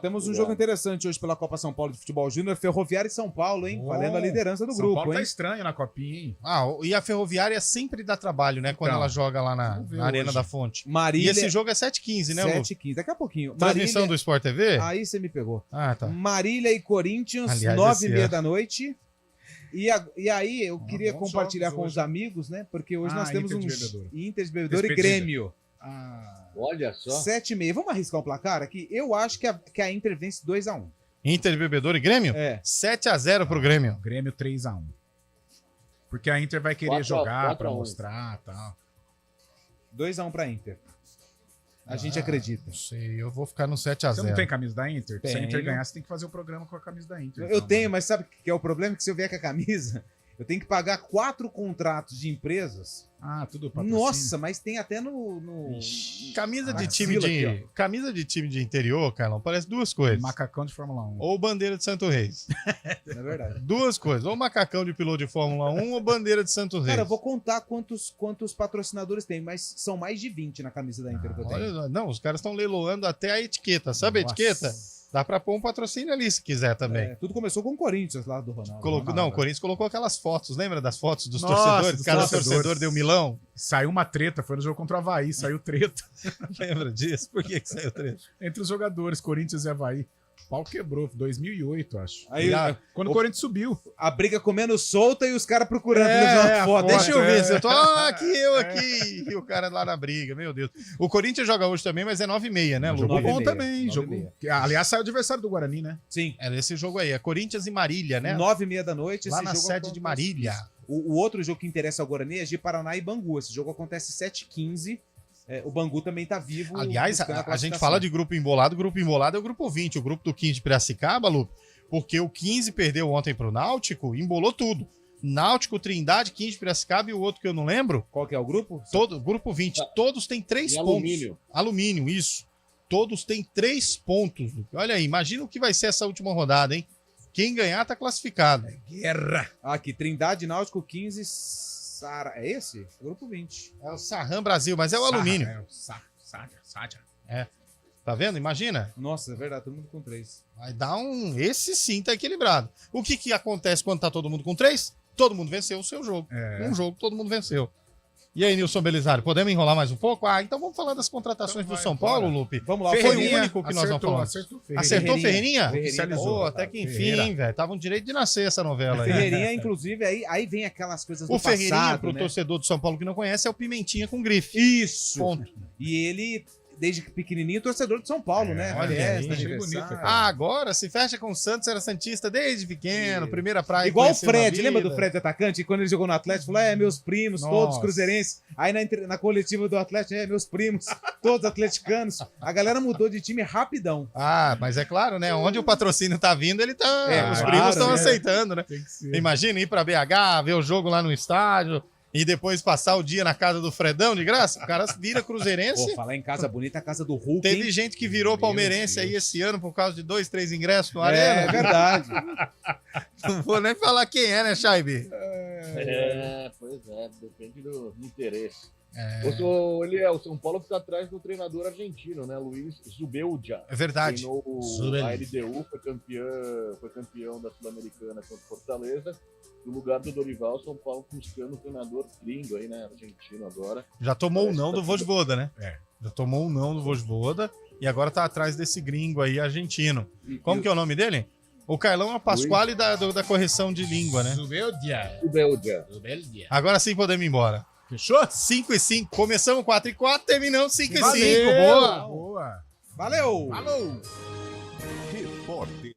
Temos um jogo interessante hoje pela Copa São Paulo de Futebol Júnior, Ferroviária e São Paulo, hein? Valendo a liderança do grupo, Paulo hein? Tá estranho na copinha, hein? E a Ferroviária sempre dá trabalho, né? Quando ela joga lá na Arena da Fonte. Marília... E esse jogo é 7h15, né, Lu? 7h15, daqui a pouquinho. Transmissão do Sport TV? Aí você me pegou. Tá. Marília e Corinthians, Aliás, 9h30 da noite. E aí eu queria compartilhar com os amigos, né? Porque hoje nós temos Inter de Bebedouro e Grêmio. Olha só. 7h30. Vamos arriscar um placar aqui? Eu acho que a Inter vence 2-1. Inter de Bebedouro e Grêmio? 7-0 pro Grêmio. Grêmio 3-1. Porque a Inter vai querer jogar pra mostrar e tal. 2-1 pra Inter. A gente acredita. Não sei, eu vou ficar no 7-0. Você não tem camisa da Inter? Tenho. Se a Inter ganhar, você tem que fazer o programa com a camisa da Inter. Eu tenho, mas sabe o que é o problema? Que se eu vier com a camisa, eu tenho que pagar 4 contratos de empresas. Tudo patrocínio. Nossa, mas tem até no... Camisa de time camisa de time de interior, Carlão, parece duas coisas. Macacão de Fórmula 1. Ou bandeira de Santo Reis. É verdade. Duas coisas. Ou macacão de piloto de Fórmula 1 ou bandeira de Santo Reis. Cara, eu vou contar quantos patrocinadores tem, mas são mais de 20 na camisa da Inter que eu tenho. Não, os caras estão leiloando até a etiqueta. Sabe a etiqueta? Dá pra pôr um patrocínio ali se quiser também. Tudo começou com o Corinthians lá do Ronaldo. Não, o Corinthians colocou aquelas fotos. Lembra das fotos dos torcedores? Cada torcedor deu milão. Saiu uma treta, foi no jogo contra o Avaí, saiu treta. Lembra disso? Por que saiu treta? Entre os jogadores, Corinthians e Avaí. O pau quebrou, 2008, acho. Aí, quando o Corinthians subiu. A briga comendo solta e os caras procurando uma foto. Deixa eu ver, eu tô aqui, e o cara lá na briga, meu Deus. O Corinthians joga hoje também, mas é 9h30, né, Lu? Jogou bom também. Jogou. Aliás, saiu o adversário do Guarani, né? Sim. É nesse jogo aí, é Corinthians e Marília, né? 9h30 da noite. Lá na sede de Marília. O outro jogo que interessa ao Guarani é de Paraná e Bangu. Esse jogo acontece 7h15. O Bangu também tá vivo. Aliás, a gente fala de grupo embolado é o grupo 20, o grupo do 15 de Piracicaba, Lu, porque o 15 perdeu ontem pro Náutico, embolou tudo. Náutico, Trindade, 15 de Piracicaba e o outro que eu não lembro. Qual que é o grupo? Grupo 20. Todos têm 3 pontos. Alumínio. Alumínio, isso. Todos têm 3 pontos. Olha aí, imagina o que vai ser essa última rodada, hein? Quem ganhar tá classificado. Guerra. Aqui, Trindade, Náutico, 15... Sara, é esse? Grupo 20. É o Sarram Brasil, mas é o Alumínio. É o Sádia. É. Tá vendo? Imagina. Nossa, é verdade, todo mundo com 3. Vai dar Esse sim tá equilibrado. O que acontece quando tá todo mundo com 3? Todo mundo venceu o seu jogo. Um jogo, todo mundo venceu. E aí, Nilson Belisário, podemos enrolar mais um pouco? Então vamos falar das contratações do São Paulo, Lupe. Vamos lá. Foi o único que nós vamos falar. Acertou Ferreirinha? Oficializou. Até que enfim, velho. Tava um direito de nascer essa novela aí. Ferreirinha, inclusive, aí vem aquelas coisas do passado. O Ferreirinha, pro torcedor do São Paulo que não conhece, é o Pimentinha com grife. Isso. Ponto. E ele, desde pequenininho, torcedor de São Paulo, né? Olha aí, achei bonito. Agora se fecha com o Santos, era santista desde pequeno, primeira praia. Igual o Fred, lembra do Fred atacante? Quando ele jogou no Atlético, falou, meus primos, todos cruzeirenses. Aí na coletiva do Atlético, meus primos, todos atleticanos. A galera mudou de time rapidão. Mas é claro, né? Onde o patrocínio tá vindo, ele tá. Os primos estão aceitando, né? Imagina ir pra BH, ver o jogo lá no estádio. E depois passar o dia na casa do Fredão de graça? O cara vira cruzeirense. Falar em casa bonita, a casa do Hulk. Teve gente que virou palmeirense aí esse ano por causa de 2, 3 ingressos no Arena. É verdade. Não vou nem falar quem é, né, Chaibe? Pois é, depende do interesse. O São Paulo fica atrás do treinador argentino, né? Luiz Zubeldia. É verdade. Treinou a LDU, foi campeão da Sul-Americana contra o Fortaleza. No lugar do Dorival, São Paulo buscando um treinador gringo aí, né? Argentino agora. Já tomou não do Vojvoda, né? Já tomou não do Vojvoda e agora tá atrás desse gringo aí argentino. Como que é o nome dele? O Carlão é o Pasquale da correção de língua, né? Zubeldia. Agora sim podemos ir embora. Fechou? 5-5. Começamos 4-4, terminamos 5-5. Boa. Valeu. Falou. Repórter